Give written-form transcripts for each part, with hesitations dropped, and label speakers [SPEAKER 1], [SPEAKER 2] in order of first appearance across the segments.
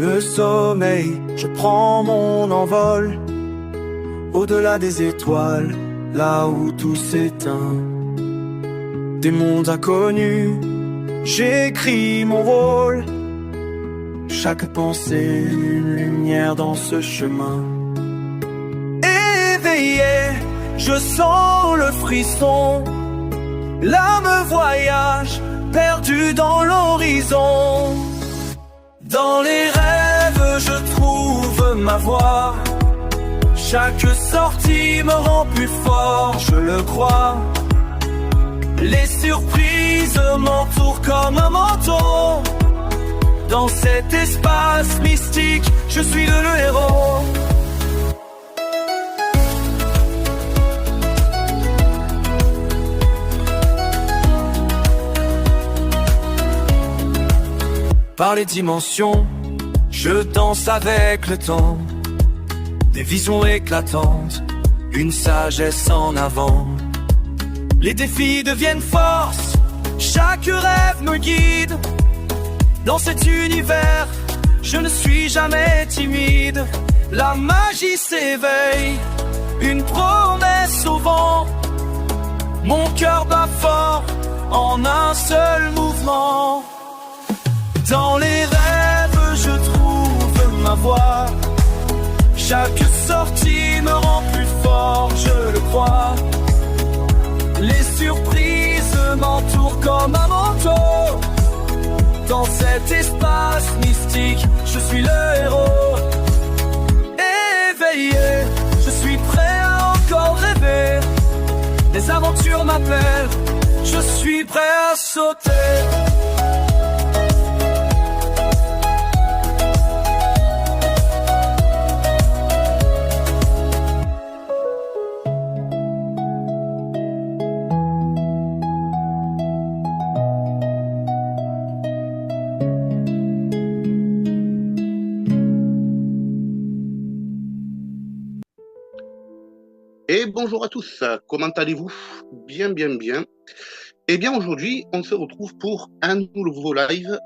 [SPEAKER 1] le sommeil, je prends mon envol, au-delà des étoiles, là où tout s'éteint. Des mondes inconnus, j'écris mon rôle. Chaque pensée, une lumière dans ce chemin. Éveillé, je sens le frisson. L'âme voyage, perdue dans l'horizon. Dans les rêves, je trouve ma voie. Chaque sortie me rend plus fort, je le crois. Les surprises m'entourent comme un manteau. Dans cet espace mystique, je suis le héros. Par les dimensions, je danse avec le temps. Des visions éclatantes, une sagesse en avant. Les défis deviennent force, chaque rêve me guide. Dans cet univers, je ne suis jamais timide. La magie s'éveille, une promesse au vent. Mon cœur bat fort, en un seul mouvement. Dans les rêves, je trouve ma voie. Chaque sortie me rend plus fort, je le crois. Les surprises m'entourent comme un manteau. Dans cet espace mystique, je suis le héros. Éveillé, je suis prêt à encore rêver. Les aventures m'appellent, je suis prêt à sauter.
[SPEAKER 2] Et bonjour à tous, comment allez-vous? Bien. Eh bien aujourd'hui, on se retrouve pour un nouveau live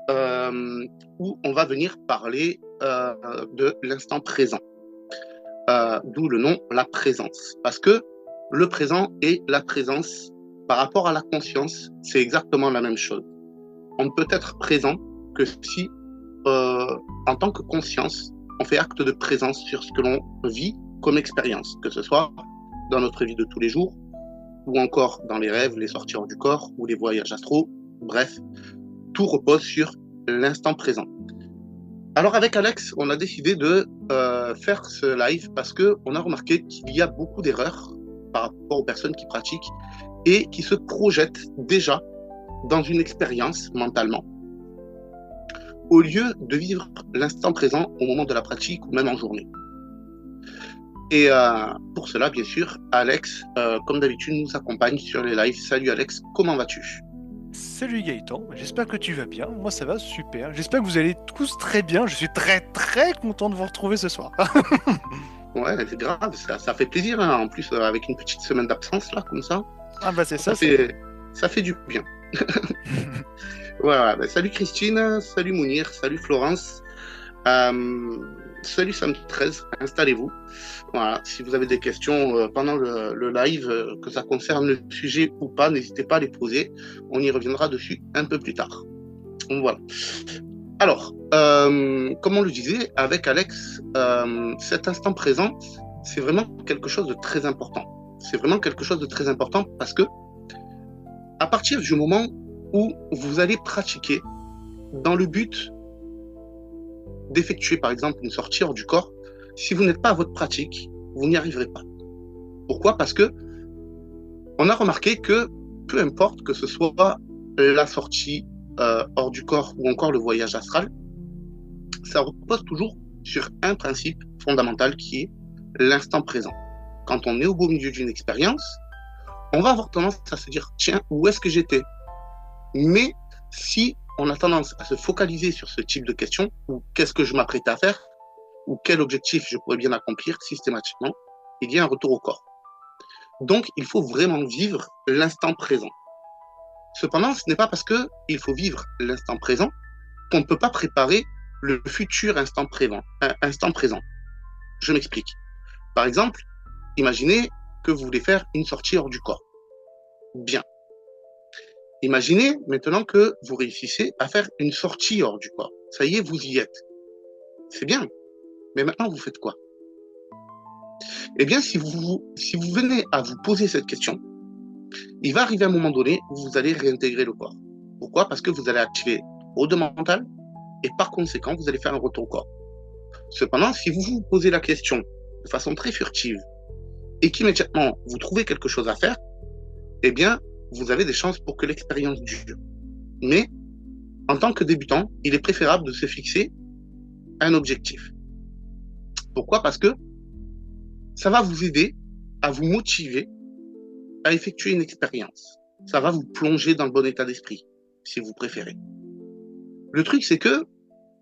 [SPEAKER 2] où on va venir parler de l'instant présent. D'où le nom, la présence. Parce que le présent et la présence, par rapport à la conscience, c'est exactement la même chose. On ne peut être présent que si, en tant que conscience, on fait acte de présence sur ce que l'on vit comme expérience, que ce soit dans notre vie de tous les jours, ou encore dans les rêves, les sorties hors du corps, ou les voyages astraux, bref, tout repose sur l'instant présent. Alors avec Alex, on a décidé de faire ce live parce qu'on a remarqué qu'il y a beaucoup d'erreurs par rapport aux personnes qui pratiquent et qui se projettent déjà dans une expérience mentalement, au lieu de vivre l'instant présent au moment de la pratique ou même en journée. Et pour cela, bien sûr, Alex, comme d'habitude, nous accompagne sur les lives. Salut Alex, comment vas-tu?
[SPEAKER 3] Salut Gaëtan, j'espère que tu vas bien. Moi ça va super. J'espère que vous allez tous très bien. Je suis très content de vous retrouver ce soir.
[SPEAKER 2] Ouais, c'est grave, ça fait plaisir, hein. En plus, avec une petite semaine d'absence, là, comme ça.
[SPEAKER 3] Ah bah c'est ça.
[SPEAKER 2] Ça fait du bien. Voilà, salut Christine, salut Mounir, salut Florence. Salut Sam13, installez-vous. Voilà, si vous avez des questions pendant le live, que ça concerne le sujet ou pas, n'hésitez pas à les poser. On y reviendra dessus un peu plus tard. Donc, voilà. Alors, comme on le disait avec Alex, cet instant présent, c'est vraiment quelque chose de très important. C'est vraiment quelque chose de très important parce que à partir du moment où vous allez pratiquer dans le but d'effectuer par exemple une sortie hors du corps, si vous n'êtes pas à votre pratique, vous n'y arriverez pas. Pourquoi? Parce que on a remarqué que peu importe que ce soit la sortie hors du corps ou encore le voyage astral, ça repose toujours sur un principe fondamental qui est l'instant présent. Quand on est au beau milieu d'une expérience, on va avoir tendance à se dire tiens, où est-ce que j'étais? Mais si on a tendance à se focaliser sur ce type de questions, ou qu'est-ce que je m'apprête à faire, ou quel objectif je pourrais bien accomplir systématiquement, il y a un retour au corps. Donc, il faut vraiment vivre l'instant présent. Cependant, ce n'est pas parce qu'il faut vivre l'instant présent qu'on ne peut pas préparer le futur instant présent. Je m'explique. Par exemple, imaginez que vous voulez faire une sortie hors du corps. Bien. Imaginez maintenant que vous réussissez à faire une sortie hors du corps. Ça y est, vous y êtes. C'est bien. Mais maintenant, vous faites quoi? Eh bien, si vous venez à vous poser cette question, il va arriver un moment donné où vous allez réintégrer le corps. Pourquoi? Parce que vous allez activer votre mental et par conséquent, vous allez faire un retour au corps. Cependant, si vous vous posez la question de façon très furtive et qu'immédiatement vous trouvez quelque chose à faire, eh bien, vous avez des chances pour que l'expérience dure. Mais, en tant que débutant, il est préférable de se fixer un objectif. Pourquoi? Parce que ça va vous aider à vous motiver à effectuer une expérience. Ça va vous plonger dans le bon état d'esprit, si vous préférez. Le truc, c'est que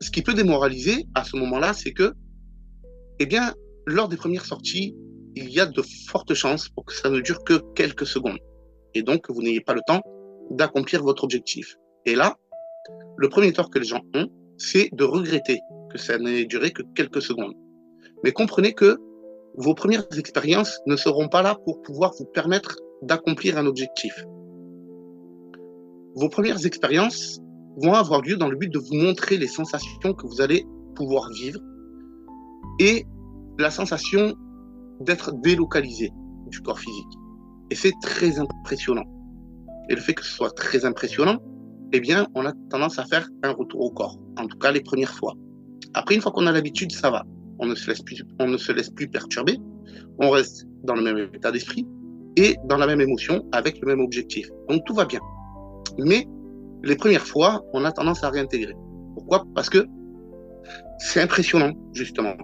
[SPEAKER 2] ce qui peut démoraliser à ce moment-là, c'est que, eh bien, lors des premières sorties, il y a de fortes chances pour que ça ne dure que quelques secondes. Et donc, que vous n'ayez pas le temps d'accomplir votre objectif. Et là, le premier tort que les gens ont, c'est de regretter que ça n'ait duré que quelques secondes. Mais comprenez que vos premières expériences ne seront pas là pour pouvoir vous permettre d'accomplir un objectif. Vos premières expériences vont avoir lieu dans le but de vous montrer les sensations que vous allez pouvoir vivre et la sensation d'être délocalisé du corps physique. Et c'est très impressionnant. Et le fait que ce soit très impressionnant, eh bien, on a tendance à faire un retour au corps. En tout cas, les premières fois. Après, une fois qu'on a l'habitude, ça va. On ne se laisse plus perturber. On reste dans le même état d'esprit et dans la même émotion avec le même objectif. Donc, tout va bien. Mais les premières fois, on a tendance à réintégrer. Pourquoi? Parce que c'est impressionnant, justement.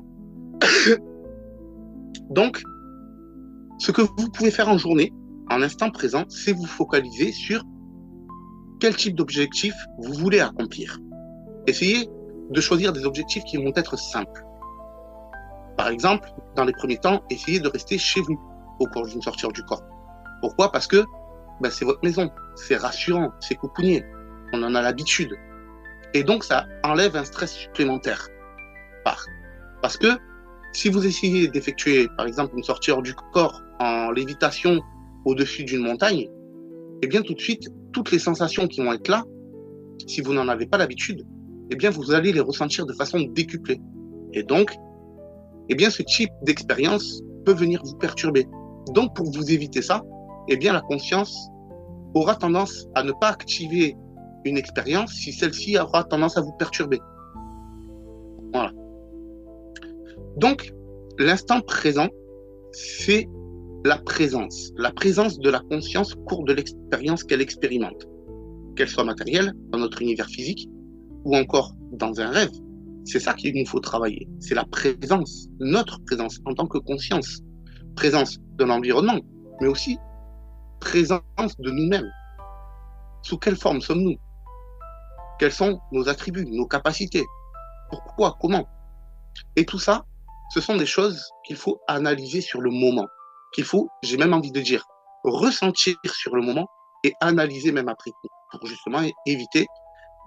[SPEAKER 2] Donc, ce que vous pouvez faire en journée, en instant présent, c'est vous focaliser sur quel type d'objectif vous voulez accomplir. Essayez de choisir des objectifs qui vont être simples. Par exemple, dans les premiers temps, essayez de rester chez vous au cours d'une sortie hors du corps. Pourquoi? Parce que c'est votre maison, c'est rassurant, c'est coucounier, on en a l'habitude. Et donc, ça enlève un stress supplémentaire. Parce que si vous essayez d'effectuer, par exemple, une sortie hors du corps en lévitation au-dessus d'une montagne, eh bien, tout de suite, toutes les sensations qui vont être là, si vous n'en avez pas l'habitude, eh bien, vous allez les ressentir de façon décuplée. Et donc, eh bien, ce type d'expérience peut venir vous perturber. Donc, pour vous éviter ça, eh bien, la conscience aura tendance à ne pas activer une expérience si celle-ci aura tendance à vous perturber. Voilà. Donc, l'instant présent, c'est la présence de la conscience au cours de l'expérience qu'elle expérimente, qu'elle soit matérielle dans notre univers physique ou encore dans un rêve. C'est ça qu'il nous faut travailler, c'est la présence, notre présence en tant que conscience, présence de l'environnement, mais aussi présence de nous-mêmes. Sous quelle forme sommes-nous? Quels sont nos attributs, nos capacités? Pourquoi? Comment? Et tout ça, ce sont des choses qu'il faut analyser sur le moment, qu'il faut, j'ai même envie de dire, ressentir sur le moment et analyser même après coup, pour justement éviter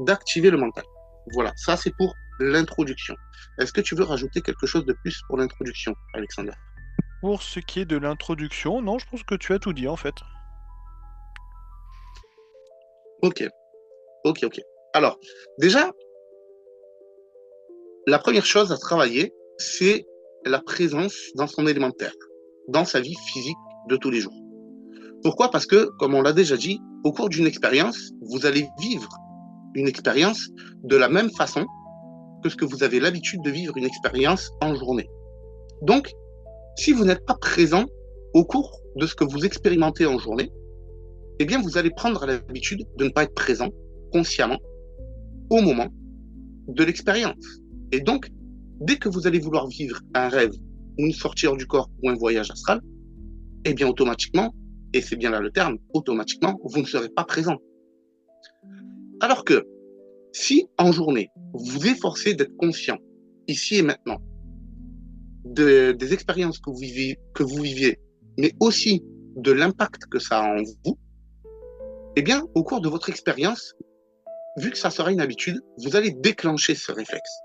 [SPEAKER 2] d'activer le mental. Voilà, ça c'est pour l'introduction. Est-ce que tu veux rajouter quelque chose de plus pour l'introduction, Alexander?
[SPEAKER 3] Pour ce qui est de l'introduction, non, je pense que tu as tout dit en fait.
[SPEAKER 2] Ok. Alors, déjà, la première chose à travailler, c'est la présence dans son élémentaire, dans sa vie physique de tous les jours. Pourquoi? Parce que, comme on l'a déjà dit, au cours d'une expérience, vous allez vivre une expérience de la même façon que ce que vous avez l'habitude de vivre une expérience en journée. Donc, si vous n'êtes pas présent au cours de ce que vous expérimentez en journée, eh bien, vous allez prendre l'habitude de ne pas être présent consciemment au moment de l'expérience. Et donc, dès que vous allez vouloir vivre un rêve ou une sortie hors du corps ou un voyage astral, eh bien, automatiquement, et c'est bien là le terme, automatiquement, vous ne serez pas présent. Alors que, si en journée, vous vous efforcez d'être conscient, ici et maintenant, des expériences que vous viviez, mais aussi de l'impact que ça a en vous, eh bien, au cours de votre expérience, vu que ça sera une habitude, vous allez déclencher ce réflexe.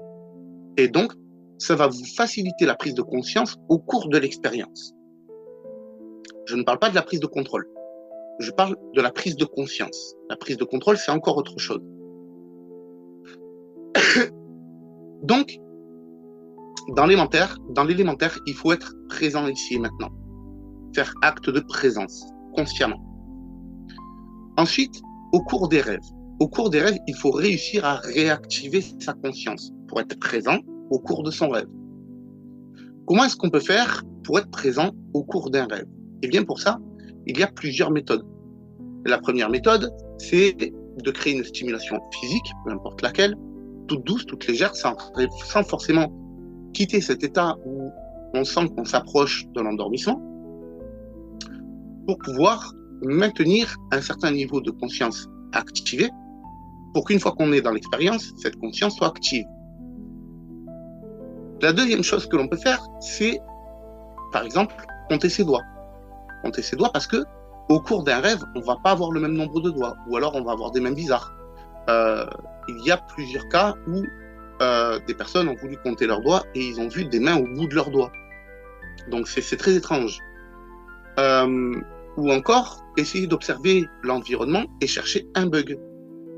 [SPEAKER 2] Et donc, ça va vous faciliter la prise de conscience au cours de l'expérience. Je ne parle pas de la prise de contrôle. Je parle de la prise de conscience. La prise de contrôle, c'est encore autre chose. Donc, dans l'élémentaire, il faut être présent ici et maintenant. Faire acte de présence, consciemment. Ensuite, au cours des rêves. Au cours des rêves, il faut réussir à réactiver sa conscience pour être présent au cours de son rêve. Comment est-ce qu'on peut faire pour être présent au cours d'un rêve? Eh bien, pour ça, il y a plusieurs méthodes. La première méthode, c'est de créer une stimulation physique, peu importe laquelle, toute douce, toute légère, sans forcément quitter cet état où on sent qu'on s'approche de l'endormissement, pour pouvoir maintenir un certain niveau de conscience activé, pour qu'une fois qu'on est dans l'expérience, cette conscience soit active. La deuxième chose que l'on peut faire, c'est, par exemple, compter ses doigts. Compter ses doigts parce que, au cours d'un rêve, on ne va pas avoir le même nombre de doigts, ou alors on va avoir des mains bizarres. Il y a plusieurs cas où des personnes ont voulu compter leurs doigts et ils ont vu des mains au bout de leurs doigts. Donc c'est très étrange. Ou encore, essayer d'observer l'environnement et chercher un bug,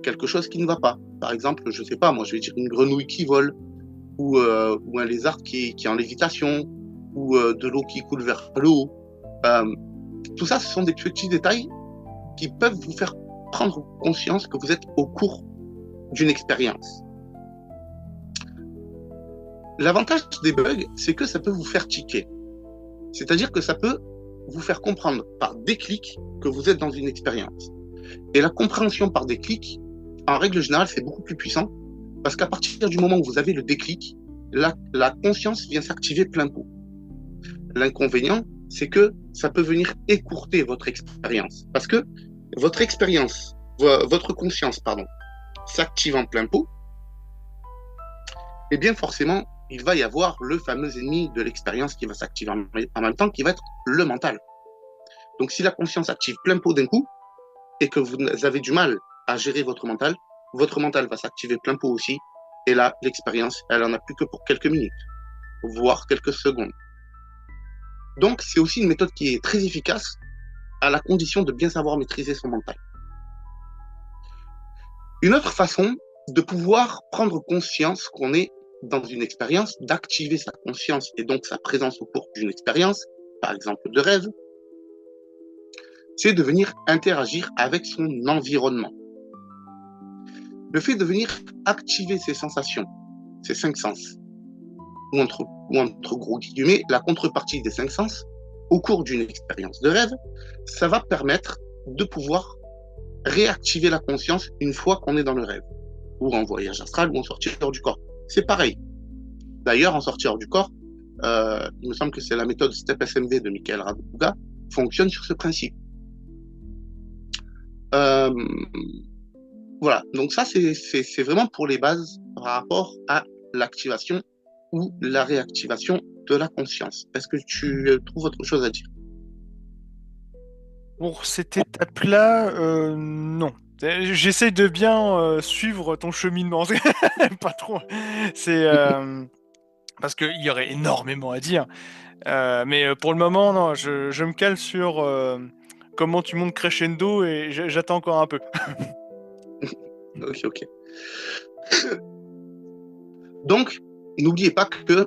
[SPEAKER 2] quelque chose qui ne va pas. Par exemple, je ne sais pas, moi je vais dire une grenouille qui vole, ou un lézard qui est en lévitation, ou de l'eau qui coule vers le haut. Tout ça, ce sont des petits détails qui peuvent vous faire prendre conscience que vous êtes au cours d'une expérience. L'avantage des bugs, c'est que ça peut vous faire tiquer. C'est-à-dire que ça peut vous faire comprendre par déclic que vous êtes dans une expérience. Et la compréhension par déclic, en règle générale, c'est beaucoup plus puissant parce qu'à partir du moment où vous avez le déclic, la conscience vient s'activer plein pot. L'inconvénient, c'est que ça peut venir écourter votre expérience. Parce que votre conscience, s'active en plein pot, et bien forcément, il va y avoir le fameux ennemi de l'expérience qui va s'activer en même temps, qui va être le mental. Donc si la conscience active plein pot d'un coup, et que vous avez du mal à gérer votre mental va s'activer plein pot aussi, et là, l'expérience, elle en a plus que pour quelques minutes, voire quelques secondes. Donc c'est aussi une méthode qui est très efficace, à la condition de bien savoir maîtriser son mental. Une autre façon de pouvoir prendre conscience qu'on est dans une expérience, d'activer sa conscience et donc sa présence au cours d'une expérience, par exemple de rêve, c'est de venir interagir avec son environnement. Le fait de venir activer ses sensations, ses 5 sens, ou entre gros guillemets, la contrepartie des 5 sens, au cours d'une expérience de rêve, ça va permettre de pouvoir réactiver la conscience une fois qu'on est dans le rêve, ou en voyage astral, ou en sortie hors du corps. C'est pareil. D'ailleurs, en sortie hors du corps, il me semble que c'est la méthode STEP SMV de Michael Raduga, fonctionne sur ce principe. Voilà, donc ça c'est vraiment pour les bases par rapport à l'activation ou la réactivation de la conscience. Est-ce que tu trouves autre chose à dire?
[SPEAKER 3] Pour cette étape-là, non. J'essaie de bien suivre ton cheminement. Pas trop. C'est parce qu'il y aurait énormément à dire. Mais pour le moment, non, je me cale sur comment tu montes crescendo et j'attends encore un peu.
[SPEAKER 2] Ok. Donc, n'oubliez pas que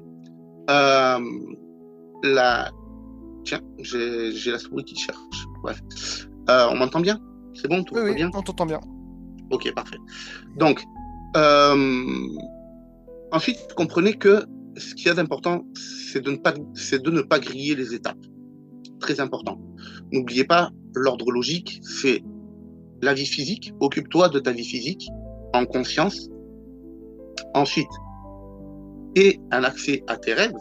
[SPEAKER 2] Tiens, j'ai la souris qui cherche. Bref. On m'entend bien? C'est bon, tout va bien?
[SPEAKER 3] On t'entend bien.
[SPEAKER 2] Ok, parfait. Donc, ensuite, comprenez que ce qu'il y a d'important, c'est de ne pas griller les étapes. Très important. N'oubliez pas, l'ordre logique, c'est la vie physique. Occupe-toi de ta vie physique en conscience. Ensuite, et un accès à tes rêves,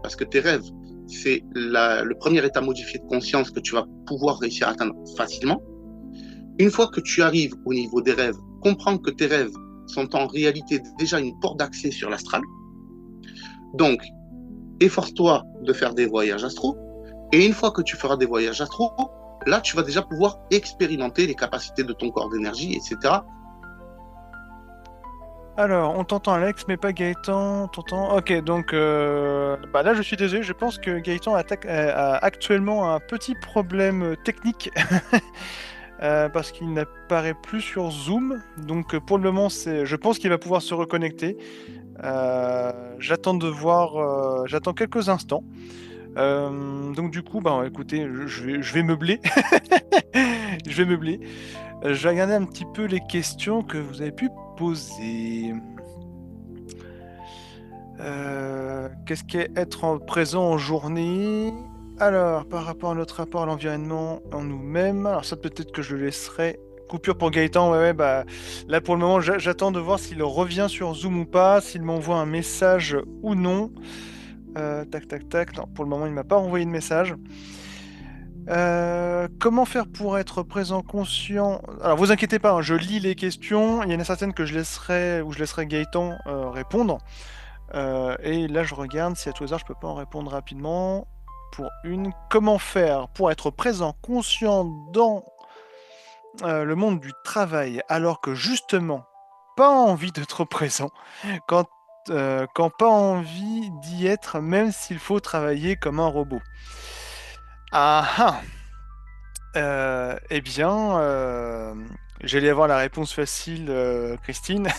[SPEAKER 2] parce que tes rêves, c'est le premier état modifié de conscience que tu vas pouvoir réussir à atteindre facilement. Une fois que tu arrives au niveau des rêves, comprends que tes rêves sont en réalité déjà une porte d'accès sur l'astral. Donc, efforce-toi de faire des voyages astraux. Et une fois que tu feras des voyages astraux, là, tu vas déjà pouvoir expérimenter les capacités de ton corps d'énergie, etc.
[SPEAKER 3] Alors, on t'entend Alex, mais pas Gaëtan. On t'entend. Ok, donc là, je suis désolé. Je pense que Gaëtan a actuellement un petit problème technique parce qu'il n'apparaît plus sur Zoom. Donc, pour le moment, je pense qu'il va pouvoir se reconnecter. J'attends de voir. J'attends quelques instants. Donc, du coup, écoutez, je vais meubler. Je vais meubler. Je vais regarder un petit peu les questions que vous avez pu poser. Qu'est-ce qu'est être présent en journée? Alors, par rapport à notre rapport à l'environnement, en nous-mêmes, alors ça peut-être que je le laisserai. Coupure pour Gaëtan, ouais, là pour le moment, j'attends de voir s'il revient sur Zoom ou pas, s'il m'envoie un message ou non. Tac, tac, tac. Non, pour le moment, il m'a pas envoyé de message. Comment faire pour être présent conscient? Alors, vous inquiétez pas, hein, je lis les questions. Il y en a certaines que je laisserai Gaëtan répondre. Et là, je regarde si à tout hasard, je peux pas en répondre rapidement. Pour une, comment faire pour être présent, conscient dans le monde du travail, alors que justement, pas envie d'être présent, quand, quand pas envie d'y être, même s'il faut travailler comme un robot. Ah ah. Eh bien, j'allais avoir la réponse facile, Christine.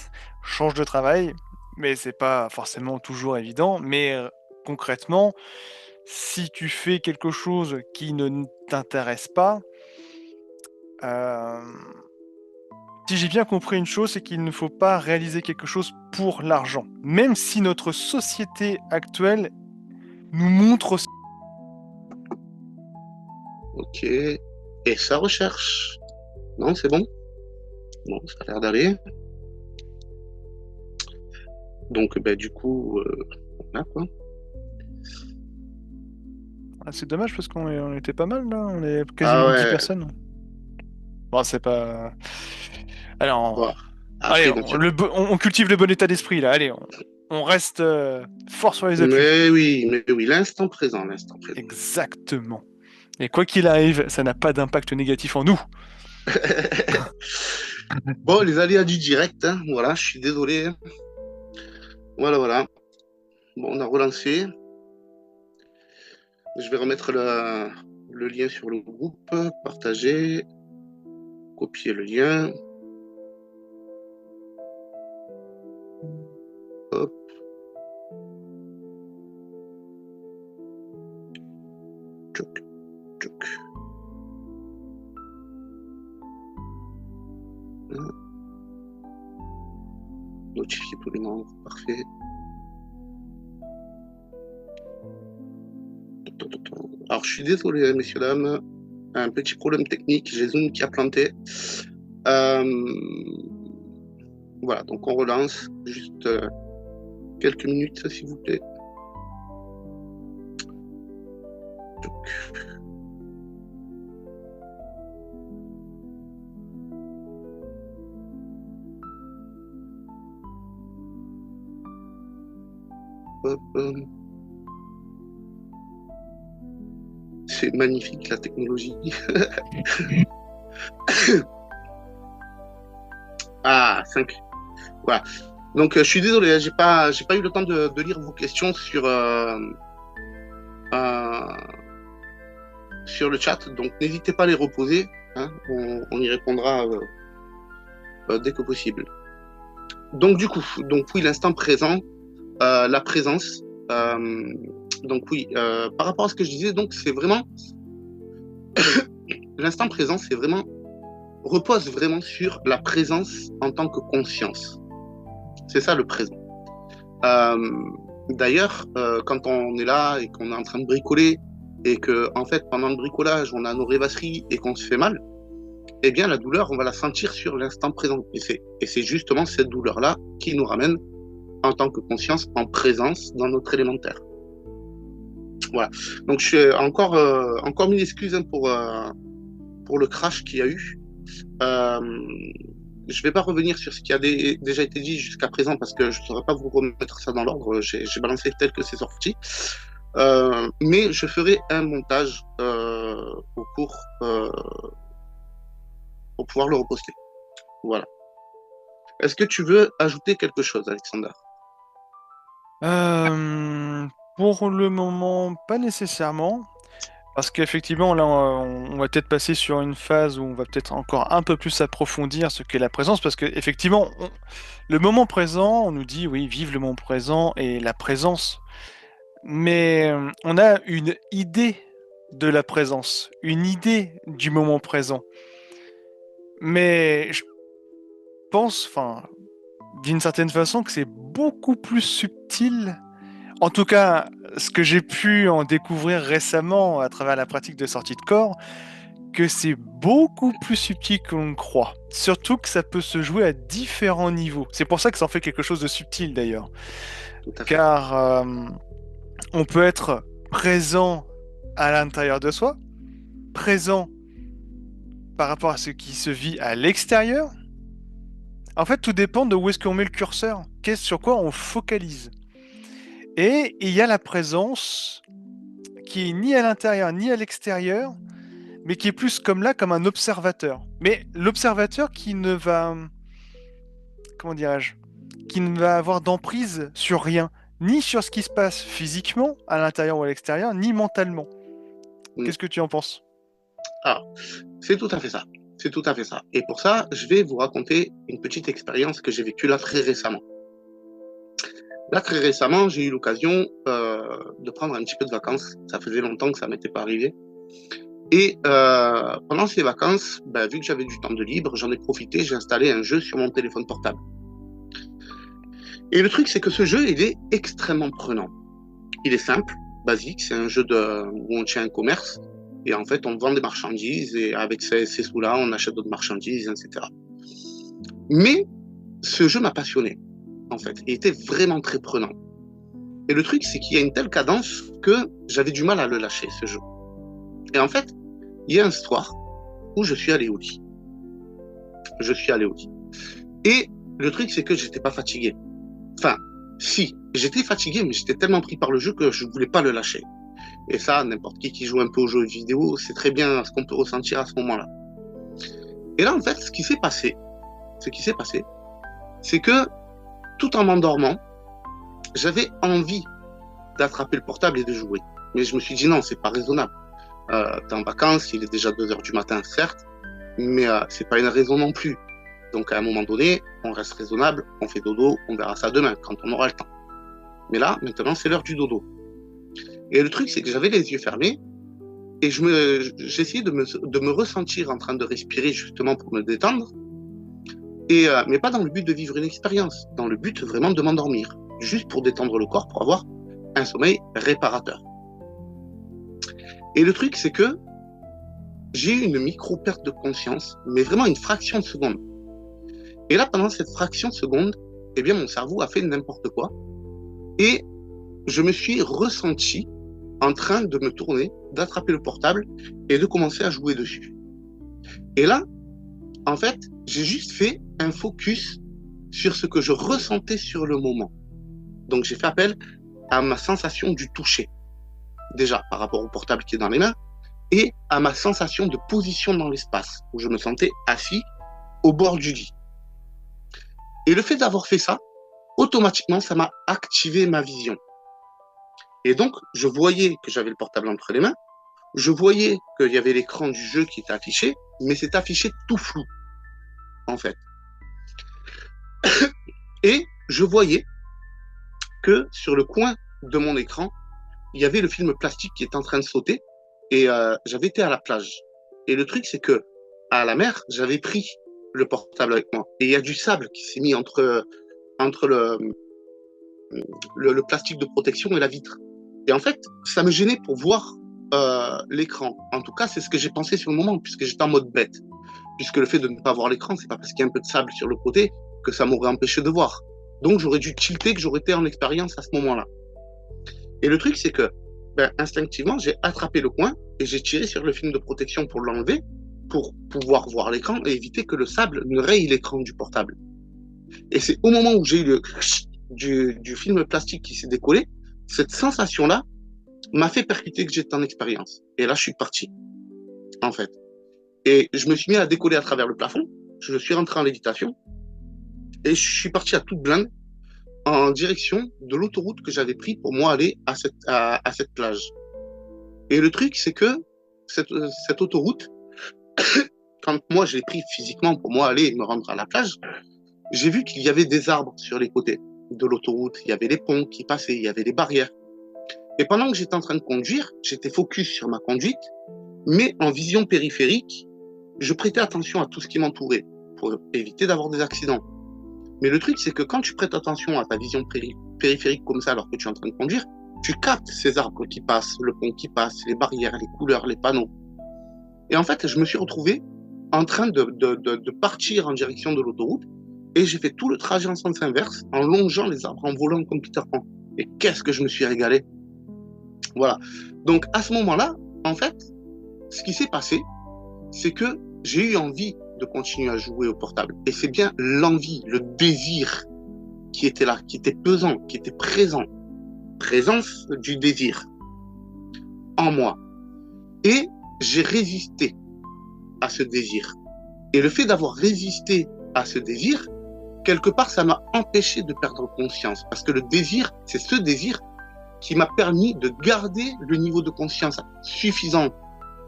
[SPEAKER 3] Change de travail, mais c'est pas forcément toujours évident. Mais concrètement, si tu fais quelque chose qui ne t'intéresse pas, euh, si j'ai bien compris une chose, c'est qu'il ne faut pas réaliser quelque chose pour l'argent. Même si notre société actuelle nous montre.
[SPEAKER 2] Ok. Et ça recherche. Non, c'est bon? Bon, ça a l'air d'aller. Donc, du coup, voilà quoi.
[SPEAKER 3] Ah, c'est dommage parce on était pas mal là, on est
[SPEAKER 2] Ah
[SPEAKER 3] quasiment 10
[SPEAKER 2] ouais.
[SPEAKER 3] personnes. Bon, c'est pas. Allez,
[SPEAKER 2] Bon.
[SPEAKER 3] allez,
[SPEAKER 2] Après, bon, tiens.
[SPEAKER 3] on cultive le bon état d'esprit là. Allez, on reste fort sur les appuis.
[SPEAKER 2] Mais oui, l'instant présent, l'instant présent.
[SPEAKER 3] Exactement. Et quoi qu'il arrive, ça n'a pas d'impact négatif en nous.
[SPEAKER 2] Bon, les aléas du direct, hein, voilà, je suis désolé. Voilà, voilà. Bon, on a relancé. Je vais remettre le lien sur le groupe, partager, copier le lien. Hop. Tchouk, tchouk. Notifier tous les membres, parfait. Alors, je suis désolé, messieurs, dames. Un petit problème technique, j'ai Zoom qui a planté. Voilà, donc on relance. Juste quelques minutes, s'il vous plaît. Hop. C'est magnifique la technologie. Ah, 5. Voilà. Donc je suis désolé, j'ai pas eu le temps de lire vos questions sur le chat, donc n'hésitez pas à les reposer. Hein, on y répondra dès que possible. Donc du coup, oui, l'instant présent, la présence. Donc oui, par rapport à ce que je disais, donc c'est vraiment l'instant présent, c'est vraiment repose vraiment sur la présence en tant que conscience. C'est ça le présent. D'ailleurs, quand on est là et qu'on est en train de bricoler et que en fait pendant le bricolage on a nos rêvasseries et qu'on se fait mal, eh bien la douleur on va la sentir sur l'instant présent. Et c'est justement cette douleur-là qui nous ramène en tant que conscience en présence dans notre élémentaire. Voilà. Donc je suis encore mille excuses hein, pour le crash qu'il y a eu. Je ne vais pas revenir sur ce qui a déjà été dit jusqu'à présent parce que je ne saurais pas vous remettre ça dans l'ordre. J'ai balancé tel que c'est sorti. Mais je ferai un montage au cours pour pouvoir le reposter. Voilà. Est-ce que tu veux ajouter quelque chose, Alexander?
[SPEAKER 3] Pour le moment, pas nécessairement. Parce qu'effectivement, là, on va peut-être passer sur une phase où on va peut-être encore un peu plus approfondir ce qu'est la présence, parce que effectivement, le moment présent, on nous dit, oui, vive le moment présent et la présence. Mais on a une idée de la présence, une idée du moment présent. Mais je pense, enfin, d'une certaine façon, que c'est beaucoup plus subtil. En tout cas, ce que j'ai pu en découvrir récemment à travers la pratique de sortie de corps, que c'est beaucoup plus subtil que l'on croit. Surtout que ça peut se jouer à différents niveaux. C'est pour ça que ça en fait quelque chose de subtil d'ailleurs.
[SPEAKER 2] Tout à fait.
[SPEAKER 3] Car on peut être présent à l'intérieur de soi, présent par rapport à ce qui se vit à l'extérieur. En fait, tout dépend de où est-ce qu'on met le curseur, sur quoi on focalise. Et il y a la présence qui est ni à l'intérieur ni à l'extérieur, mais qui est plus comme là, comme un observateur. Mais l'observateur qui ne va, comment dirais-je, qui ne va avoir d'emprise sur rien, ni sur ce qui se passe physiquement, à l'intérieur ou à l'extérieur, ni mentalement.
[SPEAKER 2] Mm.
[SPEAKER 3] Qu'est-ce que tu en penses?
[SPEAKER 2] Ah, c'est tout à fait ça. C'est tout à fait ça. Et pour ça, je vais vous raconter une petite expérience que j'ai vécue là très récemment. Là, très récemment, j'ai eu l'occasion de prendre un petit peu de vacances. Ça faisait longtemps que ça m'était pas arrivé. Et pendant ces vacances, ben, vu que j'avais du temps de libre, j'en ai profité, j'ai installé un jeu sur mon téléphone portable. Et le truc, c'est que ce jeu, il est extrêmement prenant. Il est simple, basique, c'est un jeu où on tient un commerce. Et en fait, on vend des marchandises et avec ces sous-là, on achète d'autres marchandises, etc. Mais ce jeu m'a passionné, en fait. Il était vraiment très prenant. Et le truc, c'est qu'il y a une telle cadence que j'avais du mal à le lâcher, ce jeu. Et en fait, il y a un soir où je suis allé au lit. Je suis allé au lit. Et le truc, c'est que j'étais pas fatigué. Enfin, si, j'étais fatigué, mais j'étais tellement pris par le jeu que je ne voulais pas le lâcher. Et ça, n'importe qui joue un peu aux jeux vidéo, c'est très bien ce qu'on peut ressentir à ce moment-là. Et là, en fait, ce qui s'est passé, c'est que tout en m'endormant, j'avais envie d'attraper le portable et de jouer. Mais je me suis dit non, c'est pas raisonnable. T'es en vacances, il est déjà 2 heures du matin, certes, mais c'est pas une raison non plus. Donc à un moment donné, on reste raisonnable, on fait dodo, on verra ça demain, quand on aura le temps. Mais là, maintenant, c'est l'heure du dodo. Et le truc, c'est que j'avais les yeux fermés et j'essayais de me ressentir en train de respirer justement pour me détendre, mais pas dans le but de vivre une expérience, dans le but vraiment de m'endormir, juste pour détendre le corps, pour avoir un sommeil réparateur. Et le truc, c'est que j'ai eu une micro-perte de conscience, mais vraiment une fraction de seconde. Et là, pendant cette fraction de seconde, eh bien, mon cerveau a fait n'importe quoi. Et je me suis ressenti en train de me tourner, d'attraper le portable et de commencer à jouer dessus. Et là, en fait, j'ai juste fait un focus sur ce que je ressentais sur le moment. Donc, j'ai fait appel à ma sensation du toucher. Déjà, par rapport au portable qui est dans les mains, et à ma sensation de position dans l'espace, où je me sentais assis au bord du lit. Et le fait d'avoir fait ça, automatiquement, ça m'a activé ma vision. Et donc, je voyais que j'avais le portable entre les mains, je voyais qu'il y avait l'écran du jeu qui était affiché, mais c'est affiché tout flou, en fait. Et je voyais que sur le coin de mon écran, il y avait le film plastique qui était en train de sauter, et j'avais été à la plage. Et le truc, c'est que à la mer, j'avais pris le portable avec moi. Et il y a du sable qui s'est mis entre le plastique de protection et la vitre. Et en fait, ça me gênait pour voir l'écran. En tout cas, c'est ce que j'ai pensé sur le moment, puisque j'étais en mode bête. Puisque le fait de ne pas voir l'écran, c'est pas parce qu'il y a un peu de sable sur le côté que ça m'aurait empêché de voir. Donc, j'aurais dû tilter que j'aurais été en expérience à ce moment-là. Et le truc, c'est que, instinctivement, j'ai attrapé le coin et j'ai tiré sur le film de protection pour l'enlever, pour pouvoir voir l'écran et éviter que le sable ne raye l'écran du portable. Et c'est au moment où j'ai eu du film plastique qui s'est décollé, cette sensation-là m'a fait percuter que j'étais en expérience. Et là, je suis parti, en fait. Et je me suis mis à décoller à travers le plafond. Je suis rentré en lévitation. Et je suis parti à toute blinde en direction de l'autoroute que j'avais pris pour moi aller à cette plage. Et le truc, c'est que cette autoroute, quand moi je l'ai pris physiquement pour moi aller me rendre à la plage, j'ai vu qu'il y avait des arbres sur les côtés de l'autoroute, il y avait les ponts qui passaient, il y avait des barrières. Et pendant que j'étais en train de conduire, j'étais focus sur ma conduite, mais en vision périphérique, je prêtais attention à tout ce qui m'entourait pour éviter d'avoir des accidents. Mais le truc, c'est que quand tu prêtes attention à ta vision périphérique comme ça alors que tu es en train de conduire, tu captes ces arbres qui passent, le pont qui passe, les barrières, les couleurs, les panneaux. Et en fait, je me suis retrouvé en train de partir en direction de l'autoroute et j'ai fait tout le trajet en sens inverse en longeant les arbres, en volant comme Peter Pan. Et qu'est-ce que je me suis régalé. Voilà. Donc à ce moment-là, en fait, ce qui s'est passé, c'est que j'ai eu envie de continuer à jouer au portable. Et c'est bien l'envie, le désir qui était là, qui était pesant, qui était présent. Présence du désir en moi. Et j'ai résisté à ce désir. Et le fait d'avoir résisté à ce désir, quelque part, ça m'a empêché de perdre conscience. Parce que le désir, c'est ce désir qui m'a permis de garder le niveau de conscience suffisant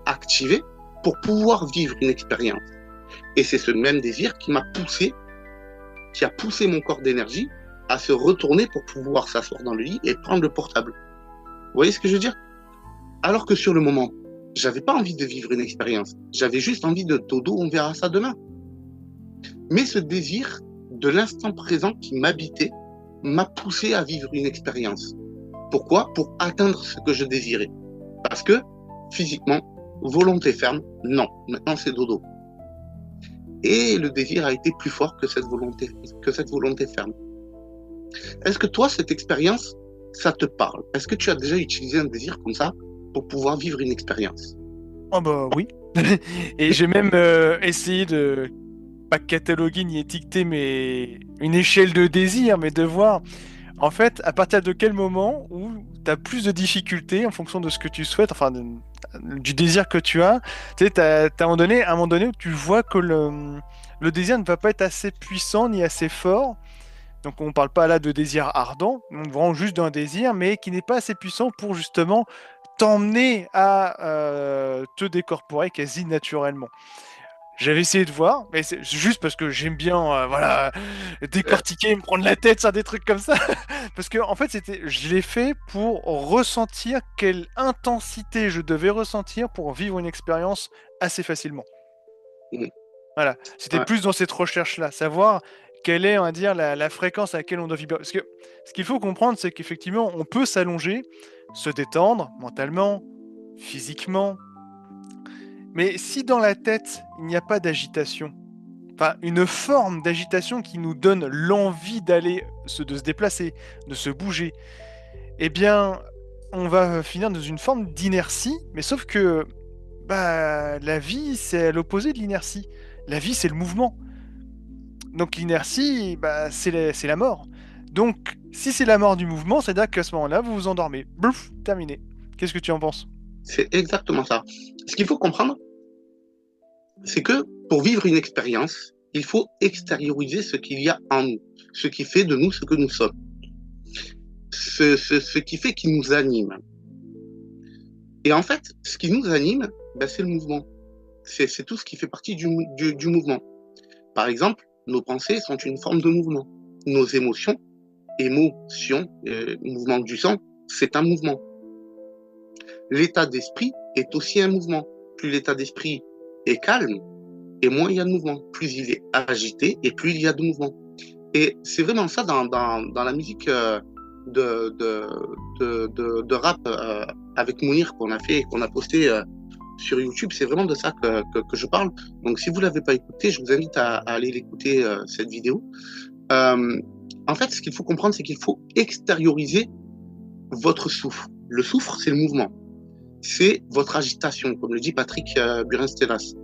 [SPEAKER 2] activé pour pouvoir vivre une expérience. Et c'est ce même désir qui m'a poussé, qui a poussé mon corps d'énergie à se retourner pour pouvoir s'asseoir dans le lit et prendre le portable. Vous voyez ce que je veux dire? Alors que sur le moment, j'avais pas envie de vivre une expérience. J'avais juste envie de dodo, on verra ça demain. Mais ce désir de l'instant présent qui m'habitait m'a poussé à vivre une expérience. Pourquoi? Pour atteindre ce que je désirais. Parce que, physiquement, volonté ferme, non, maintenant c'est dodo. Et le désir a été plus fort que cette volonté ferme. Est-ce que toi, cette expérience, ça te parle? Est-ce que tu as déjà utilisé un désir comme ça pour pouvoir vivre une expérience?
[SPEAKER 3] Oh bah oui. Et j'ai même essayé de pas cataloguer ni étiqueter mais une échelle de désir, mais de voir en fait à partir de quel moment où tu as plus de difficultés en fonction de ce que tu souhaites, enfin du désir que tu as. Tu sais, t'as à un moment donné où tu vois que le désir ne va pas être assez puissant ni assez fort. Donc on ne parle pas là de désir ardent, on parle juste d'un désir, mais qui n'est pas assez puissant pour justement t'emmener à te décorporer quasi naturellement. J'avais essayé de voir, mais c'est juste parce que j'aime bien voilà, décortiquer, me prendre la tête sur des trucs comme ça. Parce que en fait, je l'ai fait pour ressentir quelle intensité je devais ressentir pour vivre une expérience assez facilement.
[SPEAKER 2] Mmh.
[SPEAKER 3] Voilà, c'était
[SPEAKER 2] Ouais.
[SPEAKER 3] plus dans cette recherche-là, savoir quelle est, on va dire, la fréquence à laquelle on doit vibrer. Parce que ce qu'il faut comprendre, c'est qu'effectivement, on peut s'allonger, se détendre mentalement, physiquement, mais si dans la tête, il n'y a pas d'agitation, enfin, une forme d'agitation qui nous donne l'envie de se déplacer, de se bouger, eh bien, on va finir dans une forme d'inertie, mais sauf que bah, la vie, c'est à l'opposé de l'inertie. La vie, c'est le mouvement. Donc l'inertie, bah, c'est la mort. Donc, si c'est la mort du mouvement, c'est-à-dire qu'à ce moment-là, vous vous endormez. Bouf, terminé. Qu'est-ce que tu en penses?
[SPEAKER 2] C'est exactement ça. Ce qu'il faut comprendre, c'est que pour vivre une expérience, il faut extérioriser ce qu'il y a en nous, ce qui fait de nous ce que nous sommes, ce qui fait qui nous anime. Et en fait, ce qui nous anime, ben, c'est le mouvement. C'est tout ce qui fait partie du mouvement. Par exemple, nos pensées sont une forme de mouvement. Nos émotions, mouvement du sang, c'est un mouvement. L'état d'esprit est aussi un mouvement. Plus l'état d'esprit est calme, et moins il y a de mouvement. Plus il est agité, et plus il y a de mouvement. Et c'est vraiment ça dans la musique de rap avec Mounir qu'on a fait et qu'on a posté sur YouTube. C'est vraiment de ça que je parle. Donc si vous ne l'avez pas écouté, je vous invite à aller l'écouter, cette vidéo. En fait, ce qu'il faut comprendre, c'est qu'il faut extérioriser votre souffle. Le souffle, c'est le mouvement. C'est votre agitation, comme le dit Patrick Burin-Stellas.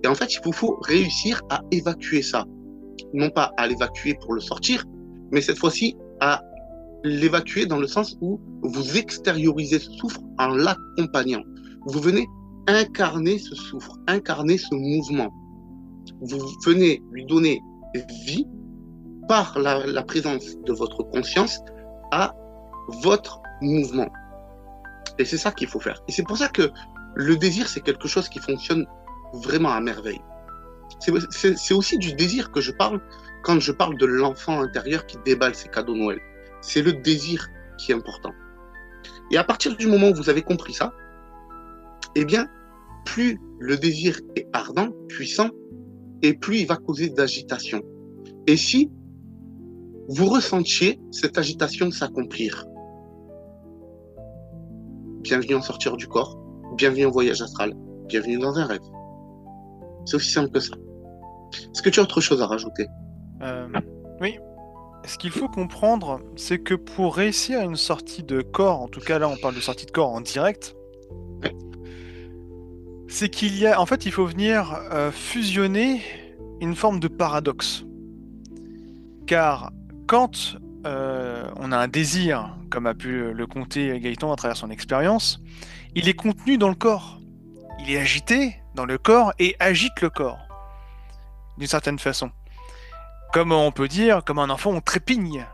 [SPEAKER 2] Et en fait, il vous faut réussir à évacuer ça. Non pas à l'évacuer pour le sortir, mais cette fois-ci à l'évacuer dans le sens où vous extériorisez ce souffle en l'accompagnant. Vous venez incarner ce souffle, incarner ce mouvement. Vous venez lui donner vie par la présence de votre conscience à votre mouvement. Et c'est ça qu'il faut faire. Et c'est pour ça que le désir, c'est quelque chose qui fonctionne vraiment à merveille. C'est aussi du désir que je parle quand je parle de l'enfant intérieur qui déballe ses cadeaux Noël. C'est le désir qui est important. Et à partir du moment où vous avez compris ça, eh bien, plus le désir est ardent, puissant, et plus il va causer d'agitation. Et si vous ressentiez cette agitation s'accomplir, bienvenue en sortir du corps, bienvenue en voyage astral, bienvenue dans un rêve. C'est aussi simple que ça. Est-ce que tu as autre chose à rajouter?
[SPEAKER 3] Oui. Ce qu'il faut comprendre, c'est que pour réussir une sortie de corps, en tout cas là on parle de sortie de corps en direct,
[SPEAKER 2] Ouais.
[SPEAKER 3] c'est qu'il y a, en fait, il faut venir fusionner une forme de paradoxe. Car quand on a un désir, comme a pu le conter Gaëtan à travers son expérience, il est contenu dans le corps. Il est agité dans le corps et agite le corps, d'une certaine façon. Comme on peut dire, comme un enfant, on trépigne.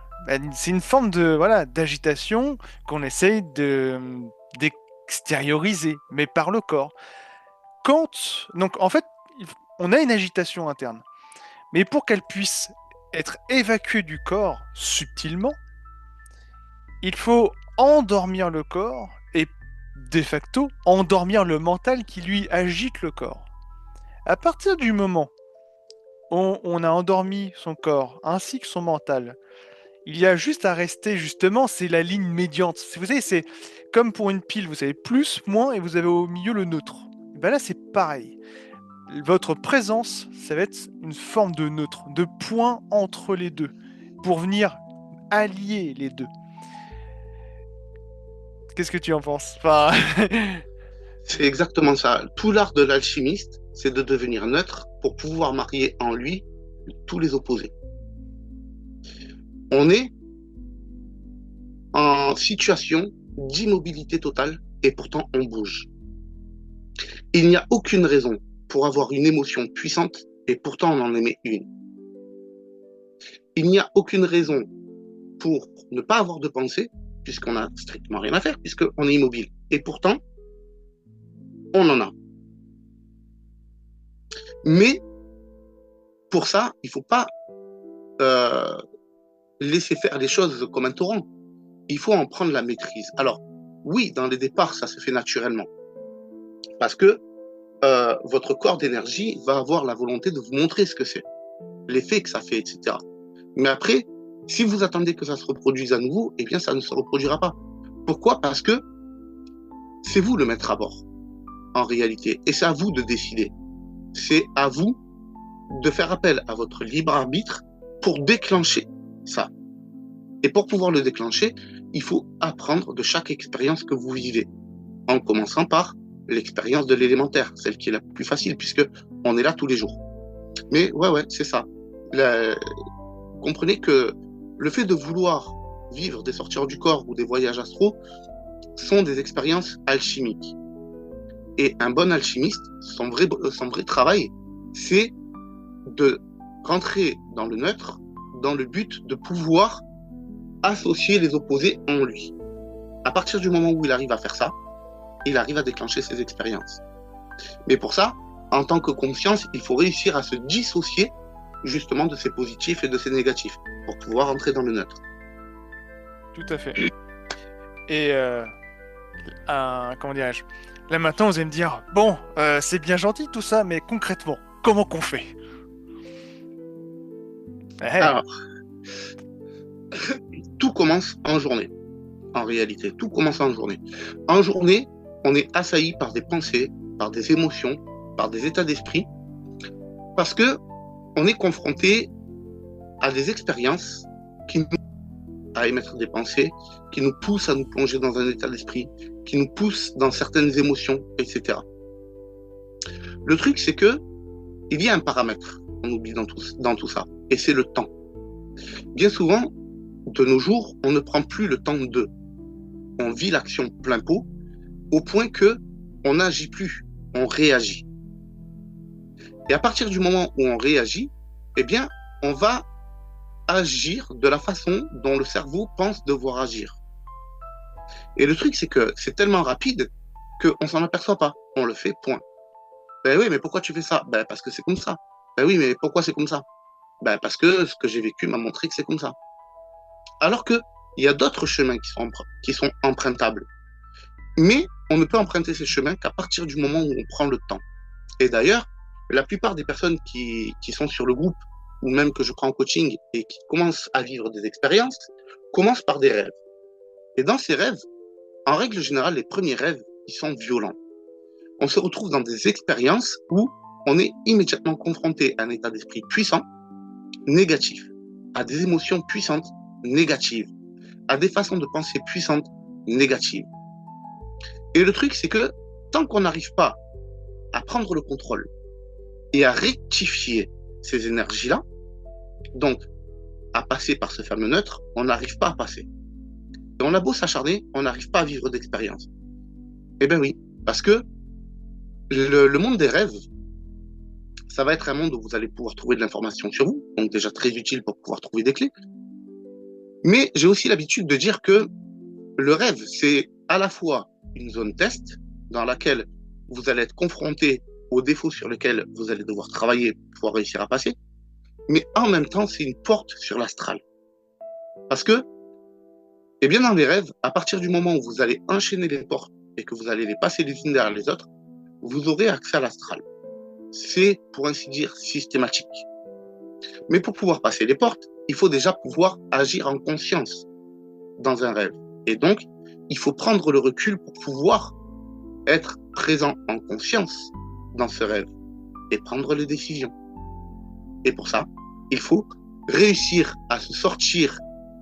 [SPEAKER 3] C'est une forme de d'agitation qu'on essaye d'extérioriser, mais par le corps. Donc en fait, on a une agitation interne. Mais pour qu'elle puisse être évacuée du corps subtilement, il faut endormir le corps et de facto endormir le mental qui lui agite le corps. À partir du moment où on a endormi son corps ainsi que son mental, il y a juste à rester justement, c'est la ligne médiante. Vous savez, c'est comme pour une pile, vous savez, plus, moins, et vous avez au milieu le neutre. Et ben là, c'est pareil. Votre présence, ça va être une forme de neutre, de point entre les deux, pour venir allier les deux. Qu'est-ce que tu en penses? Enfin...
[SPEAKER 2] C'est exactement ça. Tout l'art de l'alchimiste, c'est de devenir neutre pour pouvoir marier en lui tous les opposés. On est en situation d'immobilité totale et pourtant on bouge. Il n'y a aucune raison pour avoir une émotion puissante et pourtant on en émet une. Il n'y a aucune raison pour ne pas avoir de pensée puisqu'on n'a strictement rien à faire, puisqu'on est immobile. Et pourtant, on en a. Mais pour ça, il ne faut pas laisser faire les choses comme un torrent. Il faut en prendre la maîtrise. Alors, oui, dans les départs, ça se fait naturellement. Parce que votre corps d'énergie va avoir la volonté de vous montrer ce que c'est, l'effet que ça fait, etc. Mais après, si vous attendez que ça se reproduise à nouveau, eh bien, ça ne se reproduira pas. Pourquoi? Parce que c'est vous le maître à bord, en réalité. Et c'est à vous de décider. C'est à vous de faire appel à votre libre arbitre pour déclencher ça. Et pour pouvoir le déclencher, il faut apprendre de chaque expérience que vous vivez, en commençant par l'expérience de l'élémentaire, celle qui est la plus facile, puisque on est là tous les jours. Mais ouais, c'est ça. Comprenez que le fait de vouloir vivre des sorties hors du corps ou des voyages astraux sont des expériences alchimiques. Et un bon alchimiste, son vrai travail, c'est de rentrer dans le neutre, dans le but de pouvoir associer les opposés en lui. À partir du moment où il arrive à faire ça, il arrive à déclencher ses expériences. Mais pour ça, en tant que conscience, il faut réussir à se dissocier justement de ses positifs et de ses négatifs pour pouvoir entrer dans le neutre.
[SPEAKER 3] Tout à fait. Et comment dirais-je? Là maintenant, vous allez me dire, bon, c'est bien gentil tout ça, mais concrètement, comment qu'on fait?
[SPEAKER 2] Alors, tout commence en journée. En réalité, tout commence en journée. En journée, on est assailli par des pensées, par des émotions, par des états d'esprit, parce que on est confronté à des expériences qui nous poussent à émettre des pensées, qui nous poussent à nous plonger dans un état d'esprit, qui nous poussent dans certaines émotions, etc. Le truc, c'est que il y a un paramètre qu'on oublie dans tout ça, et c'est le temps. Bien souvent, de nos jours, on ne prend plus le temps de. On vit l'action plein pot, au point que on n'agit plus, on réagit. Et à partir du moment où on réagit, eh bien, on va agir de la façon dont le cerveau pense devoir agir. Et le truc, c'est que c'est tellement rapide qu'on s'en aperçoit pas. On le fait, point. Ben oui, mais pourquoi tu fais ça? Ben parce que c'est comme ça. Ben oui, mais pourquoi c'est comme ça? Ben parce que ce que j'ai vécu m'a montré que c'est comme ça. Alors que il y a d'autres chemins qui sont empruntables. Mais on ne peut emprunter ces chemins qu'à partir du moment où on prend le temps. Et d'ailleurs, la plupart des personnes qui sont sur le groupe, ou même que je prends en coaching et qui commencent à vivre des expériences, commencent par des rêves. Et dans ces rêves, en règle générale, les premiers rêves, ils sont violents. On se retrouve dans des expériences où on est immédiatement confronté à un état d'esprit puissant, négatif, à des émotions puissantes, négatives, à des façons de penser puissantes, négatives. Et le truc, c'est que tant qu'on n'arrive pas à prendre le contrôle et à rectifier ces énergies-là, donc à passer par ce fameux neutre, on n'arrive pas à passer. Et on a beau s'acharner, on n'arrive pas à vivre d'expérience. Eh bien oui, parce que le monde des rêves, ça va être un monde où vous allez pouvoir trouver de l'information sur vous, donc déjà très utile pour pouvoir trouver des clés. Mais j'ai aussi l'habitude de dire que le rêve, c'est à la fois une zone test dans laquelle vous allez être confronté aux défauts sur lesquels vous allez devoir travailler pour pouvoir réussir à passer, mais en même temps, c'est une porte sur l'astral. Parce que, eh bien, dans les rêves, à partir du moment où vous allez enchaîner les portes et que vous allez les passer les unes derrière les autres, vous aurez accès à l'astral. C'est, pour ainsi dire, systématique. Mais pour pouvoir passer les portes, il faut déjà pouvoir agir en conscience dans un rêve. Et donc, il faut prendre le recul pour pouvoir être présent en conscience dans ce rêve et prendre les décisions. Et pour ça, il faut réussir à se sortir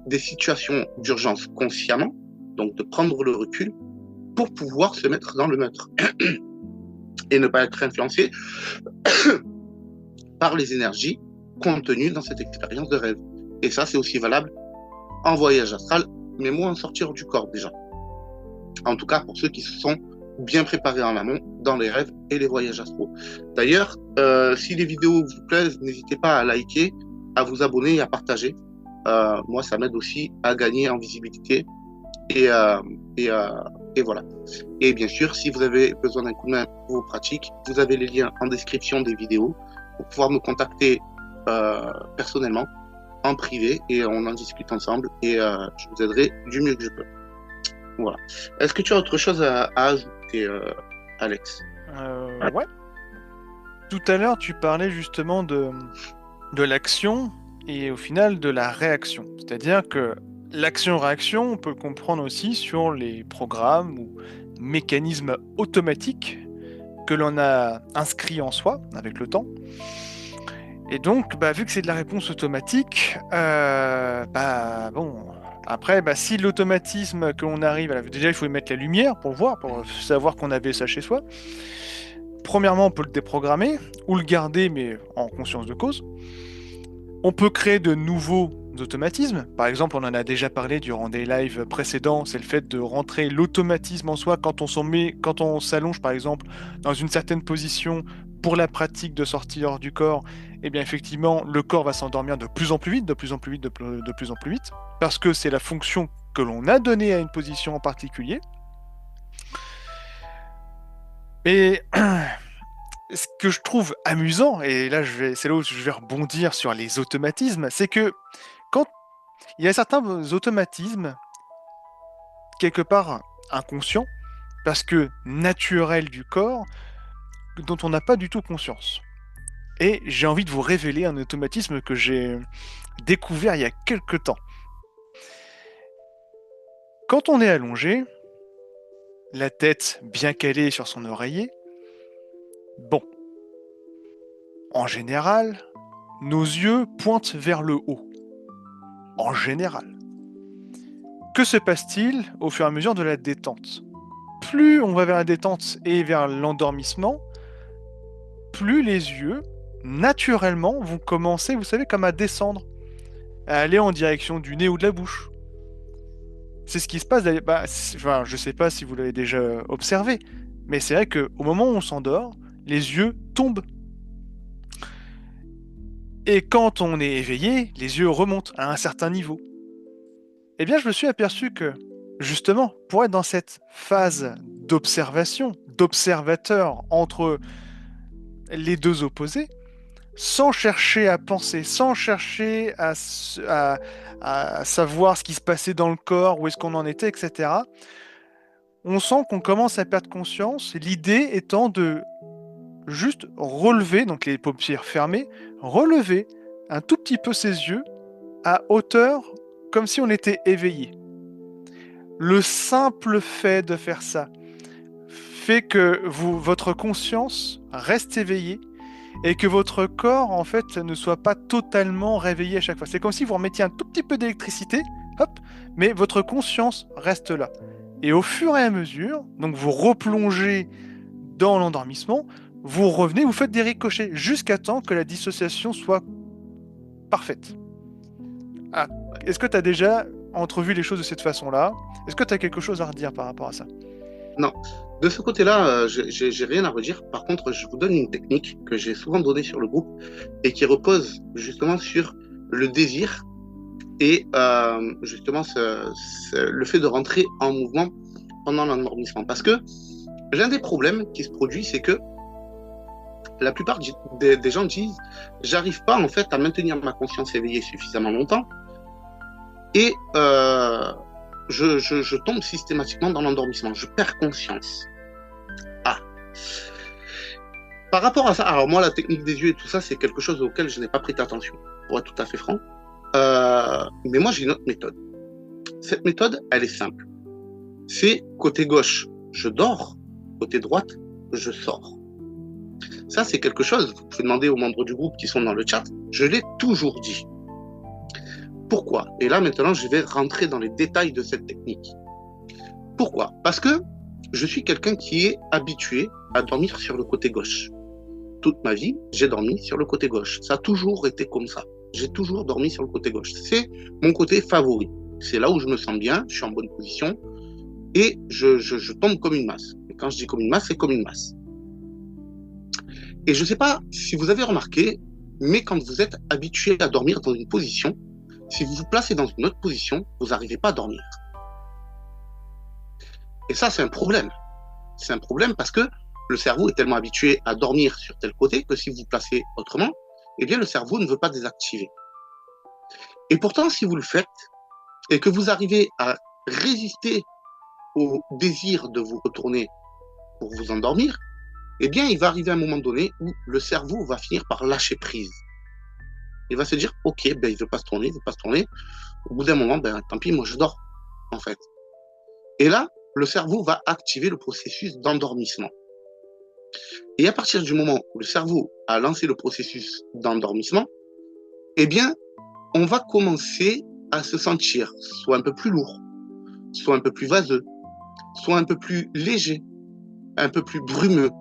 [SPEAKER 2] des situations d'urgence consciemment, donc de prendre le recul pour pouvoir se mettre dans le neutre et ne pas être influencé par les énergies contenues dans cette expérience de rêve. Et ça, c'est aussi valable en voyage astral, mais moins en sortir du corps déjà. En tout cas, pour ceux qui se sont bien préparés en amont dans les rêves et les voyages astraux. D'ailleurs, si les vidéos vous plaisent, n'hésitez pas à liker, à vous abonner et à partager. Moi, ça m'aide aussi à gagner en visibilité. Et voilà. Et bien sûr, si vous avez besoin d'un coup de main pour vos pratiques, vous avez les liens en description des vidéos pour pouvoir me contacter personnellement, en privé, et on en discute ensemble et je vous aiderai du mieux que je peux. Voilà. Est-ce que tu as autre chose à ajouter, Alex?
[SPEAKER 3] Ouais. Tout à l'heure, tu parlais justement de l'action et au final de la réaction. C'est-à-dire que l'action-réaction, on peut le comprendre aussi sur les programmes ou mécanismes automatiques que l'on a inscrits en soi avec le temps. Et donc, vu que c'est de la réponse automatique, après, si l'automatisme que l'on arrive à... Déjà, il faut y mettre la lumière pour voir, pour savoir qu'on avait ça chez soi. Premièrement, on peut le déprogrammer ou le garder, mais en conscience de cause. On peut créer de nouveaux automatismes. Par exemple, on en a déjà parlé durant des lives précédents, c'est le fait de rentrer l'automatisme en soi quand on s'allonge, par exemple, dans une certaine position pour la pratique de sortir du corps. Eh bien, effectivement, le corps va s'endormir de plus en plus vite, de plus en plus vite, de plus en plus vite, parce que c'est la fonction que l'on a donnée à une position en particulier. Et ce que je trouve amusant, et là c'est là où je vais rebondir sur les automatismes, c'est que quand il y a certains automatismes, quelque part inconscients, parce que naturels du corps, dont on n'a pas du tout conscience. Et j'ai envie de vous révéler un automatisme que j'ai découvert il y a quelque temps. Quand on est allongé, la tête bien calée sur son oreiller, en général, nos yeux pointent vers le haut. En général. Que se passe-t-il au fur et à mesure de la détente? Plus on va vers la détente et vers l'endormissement, plus les yeux, naturellement, vont commencer, vous savez, comme à descendre, à aller en direction du nez ou de la bouche. C'est ce qui se passe d'ailleurs. Je sais pas si vous l'avez déjà observé, mais c'est vrai qu'au moment où on s'endort, les yeux tombent. Et quand on est éveillé, les yeux remontent à un certain niveau. Eh bien, je me suis aperçu que, justement, pour être dans cette phase d'observation, d'observateur entre les deux opposés, sans chercher à penser, sans chercher à savoir ce qui se passait dans le corps, où est-ce qu'on en était, etc., on sent qu'on commence à perdre conscience, l'idée étant de juste relever, donc les paupières fermées, relever un tout petit peu ses yeux à hauteur, comme si on était éveillé. Le simple fait de faire ça fait que votre conscience reste éveillée et que votre corps, en fait, ne soit pas totalement réveillé à chaque fois. C'est comme si vous remettiez un tout petit peu d'électricité, hop, mais votre conscience reste là. Et au fur et à mesure, donc vous replongez dans l'endormissement, vous revenez, vous faites des ricochets jusqu'à temps que la dissociation soit parfaite. Ah, est-ce que tu as déjà entrevu les choses de cette façon-là? Est-ce que tu as quelque chose à redire par rapport à ça?
[SPEAKER 2] Non. De ce côté-là, j'ai rien à redire. Par contre, je vous donne une technique que j'ai souvent donnée sur le groupe et qui repose justement sur le désir et justement le fait de rentrer en mouvement pendant l'endormissement. Parce que l'un des problèmes qui se produit, c'est que la plupart des gens disent « j'arrive pas en fait à maintenir ma conscience éveillée suffisamment longtemps et je tombe systématiquement dans l'endormissement, je perds conscience. » Ah. Par rapport à ça, alors moi la technique des yeux et tout ça, c'est quelque chose auquel je n'ai pas prêté attention, pour être tout à fait franc. Mais moi j'ai une autre méthode. Cette méthode, elle est simple. C'est côté gauche, je dors, côté droite, je sors. Ça, c'est quelque chose, vous pouvez demander aux membres du groupe qui sont dans le chat, je l'ai toujours dit. Pourquoi? Et là, maintenant, je vais rentrer dans les détails de cette technique. Pourquoi? Parce que je suis quelqu'un qui est habitué à dormir sur le côté gauche. Toute ma vie, j'ai dormi sur le côté gauche. Ça a toujours été comme ça. J'ai toujours dormi sur le côté gauche. C'est mon côté favori. C'est là où je me sens bien, je suis en bonne position et je tombe comme une masse. Et quand je dis comme une masse, c'est comme une masse. Et je ne sais pas si vous avez remarqué, mais quand vous êtes habitué à dormir dans une position, si vous vous placez dans une autre position, vous n'arrivez pas à dormir. Et ça, c'est un problème. C'est un problème parce que le cerveau est tellement habitué à dormir sur tel côté que si vous vous placez autrement, eh bien, le cerveau ne veut pas désactiver. Et pourtant, si vous le faites et que vous arrivez à résister au désir de vous retourner pour vous endormir, eh bien, il va arriver un moment donné où le cerveau va finir par lâcher prise. Il va se dire, ok, ben, il ne veut pas se tourner, il ne veut pas se tourner. Au bout d'un moment, ben, tant pis, moi je dors, en fait. Et là, le cerveau va activer le processus d'endormissement. Et à partir du moment où le cerveau a lancé le processus d'endormissement, eh bien, on va commencer à se sentir soit un peu plus lourd, soit un peu plus vaseux, soit un peu plus léger, un peu plus brumeux.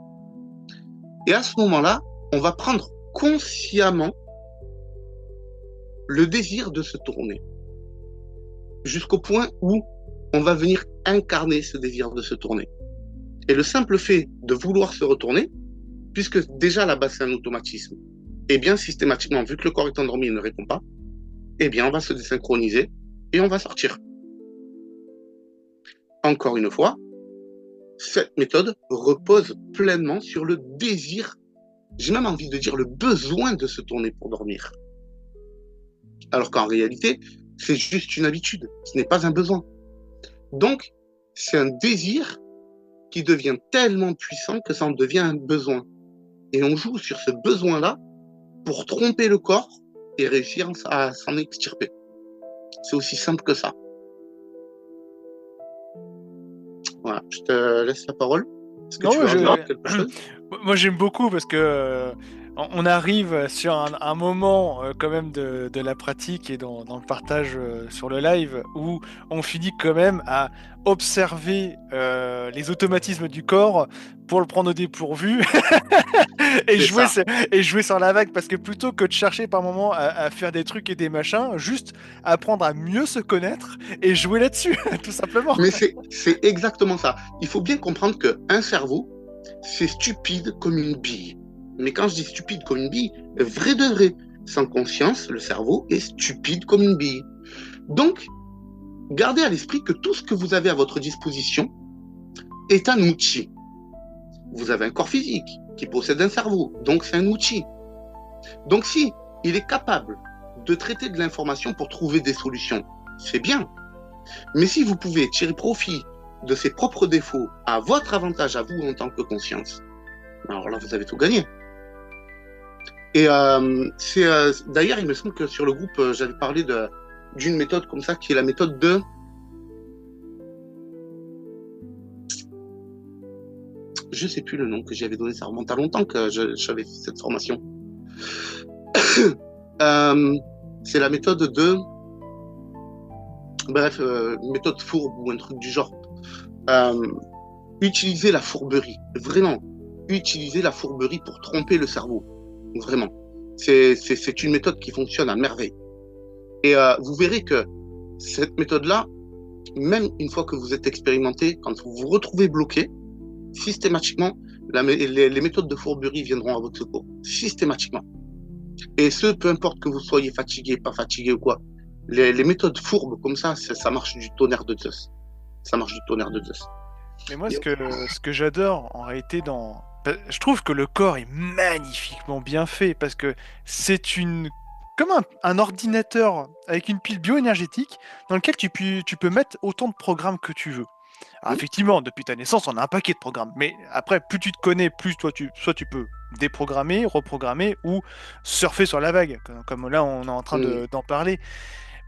[SPEAKER 2] Et à ce moment-là, on va prendre consciemment le désir de se tourner, jusqu'au point où on va venir incarner ce désir de se tourner. Et le simple fait de vouloir se retourner, puisque déjà là-bas c'est un automatisme, eh bien systématiquement, vu que le corps est endormi et ne répond pas, eh bien on va se désynchroniser et on va sortir. Encore une fois, cette méthode repose pleinement sur le désir, j'ai même envie de dire le besoin de se tourner pour dormir. Alors qu'en réalité, c'est juste une habitude, ce n'est pas un besoin. Donc, c'est un désir qui devient tellement puissant que ça en devient un besoin. Et on joue sur ce besoin-là pour tromper le corps et réussir à s'en extirper. C'est aussi simple que ça. Voilà, je te laisse la parole. Est-ce que tu veux dire quelque chose?
[SPEAKER 3] Moi, j'aime beaucoup parce que on arrive sur un moment quand même de la pratique et dans le partage sur le live où on finit quand même à observer les automatismes du corps pour le prendre au dépourvu et jouer sur la vague, parce que plutôt que de chercher par moment à faire des trucs et des machins, juste apprendre à mieux se connaître et jouer là-dessus, tout simplement.
[SPEAKER 2] Mais c'est exactement ça. Il faut bien comprendre qu'un cerveau, c'est stupide comme une bille. Mais quand je dis stupide comme une bille, vrai de vrai. sans conscience, le cerveau est stupide comme une bille. Donc, gardez à l'esprit que tout ce que vous avez à votre disposition est un outil. Vous avez un corps physique qui possède un cerveau, donc c'est un outil. Donc si il est capable de traiter de l'information pour trouver des solutions, c'est bien. Mais si vous pouvez tirer profit de ses propres défauts à votre avantage à vous en tant que conscience, alors là vous avez tout gagné. Et d'ailleurs il me semble que sur le groupe j'avais parlé d'une méthode comme ça qui est la méthode de... Je sais plus le nom que j'avais donné, ça remonte à longtemps que j'avais fait cette formation. C'est la méthode de... Bref, méthode fourbe ou un truc du genre. Utiliser la fourberie, vraiment. Utiliser la fourberie pour tromper le cerveau, vraiment. C'est une méthode qui fonctionne à merveille. Et vous verrez que cette méthode-là, même une fois que vous êtes expérimenté, quand vous vous retrouvez bloqué, systématiquement, les méthodes de fourberie viendront à votre secours. Systématiquement. Et ce, peu importe que vous soyez fatigué, pas fatigué ou quoi, les méthodes fourbes comme ça marche du tonnerre de Zeus. Ça marche du tonnerre de Zeus.
[SPEAKER 3] Mais moi, ce que j'adore en réalité je trouve que le corps est magnifiquement bien fait parce que c'est comme un ordinateur avec une pile bioénergétique dans lequel tu peux mettre autant de programmes que tu veux. Alors, effectivement, depuis ta naissance, on a un paquet de programmes. Mais après, plus tu te connais, plus soit tu peux déprogrammer, reprogrammer ou surfer sur la vague, comme là, on est en train d'en parler.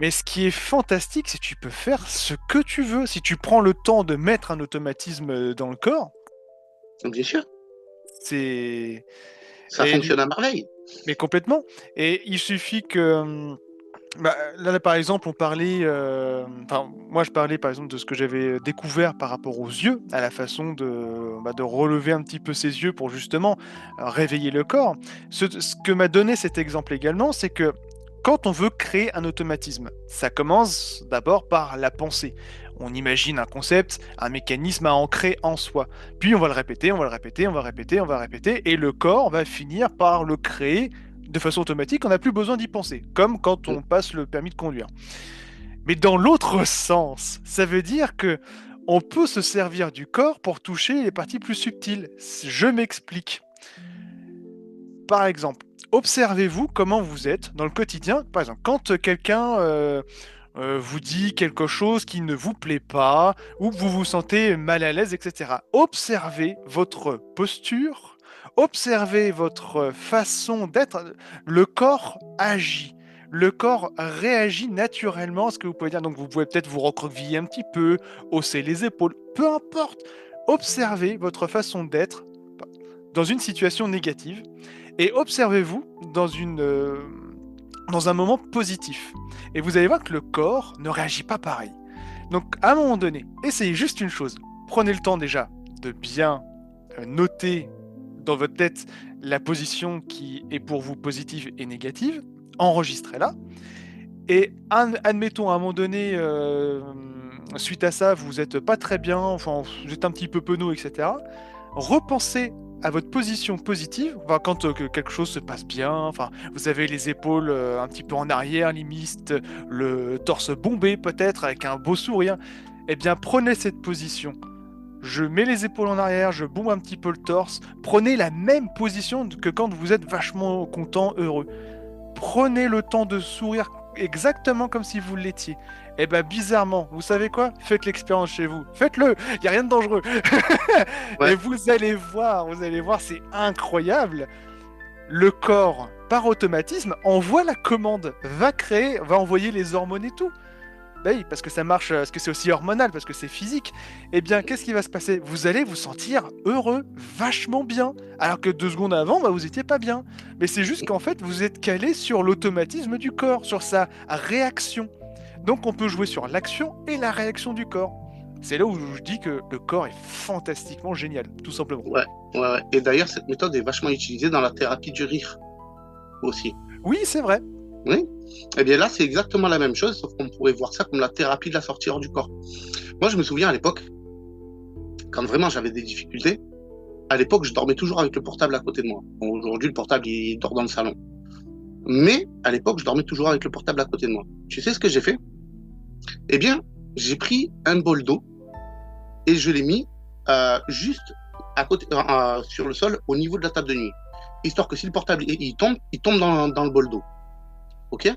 [SPEAKER 3] Mais ce qui est fantastique, c'est que tu peux faire ce que tu veux. Si tu prends le temps de mettre un automatisme dans le corps,
[SPEAKER 2] bien sûr, ça fonctionne à merveille.
[SPEAKER 3] Mais complètement. Et il suffit que... là, par exemple, on parlait... moi, je parlais, par exemple, de ce que j'avais découvert par rapport aux yeux, à la façon de relever un petit peu ses yeux pour justement réveiller le corps. Ce que m'a donné cet exemple également, c'est que quand on veut créer un automatisme, ça commence d'abord par la pensée. On imagine un concept, un mécanisme à ancrer en soi. Puis on va le répéter, on va le répéter, on va répéter, on va répéter, et le corps va finir par le créer de façon automatique, on n'a plus besoin d'y penser, comme quand on passe le permis de conduire. Mais dans l'autre sens, ça veut dire que on peut se servir du corps pour toucher les parties plus subtiles. Je m'explique. Par exemple, observez-vous comment vous êtes dans le quotidien. Par exemple, quand quelqu'un vous dit quelque chose qui ne vous plaît pas, ou vous vous sentez mal à l'aise, etc. Observez votre posture, observez votre façon d'être. Le corps agit. Le corps réagit naturellement à ce que vous pouvez dire. Donc vous pouvez peut-être vous recroqueviller un petit peu, hausser les épaules, peu importe. Observez votre façon d'être dans une situation négative et observez-vous dans un moment positif. Et vous allez voir que le corps ne réagit pas pareil. Donc à un moment donné, essayez juste une chose. Prenez le temps déjà de bien noter dans votre tête la position qui est pour vous positive et négative. Enregistrez-la. Et admettons à un moment donné, suite à ça, vous n'êtes pas très bien, enfin vous êtes un petit peu penaud, etc. Repensez à votre position positive, enfin, quand quelque chose se passe bien, enfin, vous avez les épaules un petit peu en arrière, limite, le torse bombé peut-être, avec un beau sourire, eh bien prenez cette position. Je mets les épaules en arrière, je bombe un petit peu le torse, prenez la même position que quand vous êtes vachement content, heureux. Prenez le temps de sourire exactement comme si vous l'étiez. Et bien bizarrement, vous savez quoi? Faites l'expérience chez vous. Faites-le, il n'y a rien de dangereux. Ouais. Et vous allez voir, c'est incroyable. Le corps, par automatisme, envoie la commande, va envoyer les hormones et tout. Ben oui, parce que ça marche, parce que c'est aussi hormonal, parce que c'est physique. Eh bien, qu'est-ce qui va se passer? Vous allez vous sentir heureux, vachement bien. Alors que 2 secondes avant, vous n'étiez pas bien. Mais c'est juste qu'en fait, vous êtes calé sur l'automatisme du corps, sur sa réaction. Donc on peut jouer sur l'action et la réaction du corps. C'est là où je dis que le corps est fantastiquement génial, tout simplement.
[SPEAKER 2] Ouais. Et d'ailleurs, cette méthode est vachement utilisée dans la thérapie du rire aussi.
[SPEAKER 3] Oui, c'est vrai.
[SPEAKER 2] Oui. Eh bien là, c'est exactement la même chose, sauf qu'on pourrait voir ça comme la thérapie de la sortie hors du corps. Moi, je me souviens à l'époque, quand vraiment j'avais des difficultés, à l'époque, je dormais toujours avec le portable à côté de moi. Bon, aujourd'hui, le portable, il dort dans le salon. Mais à l'époque, je dormais toujours avec le portable à côté de moi. Tu sais ce que j'ai fait? Eh bien, j'ai pris un bol d'eau et je l'ai mis juste à côté, sur le sol, au niveau de la table de nuit. Histoire que si le portable il tombe dans le bol d'eau. OK?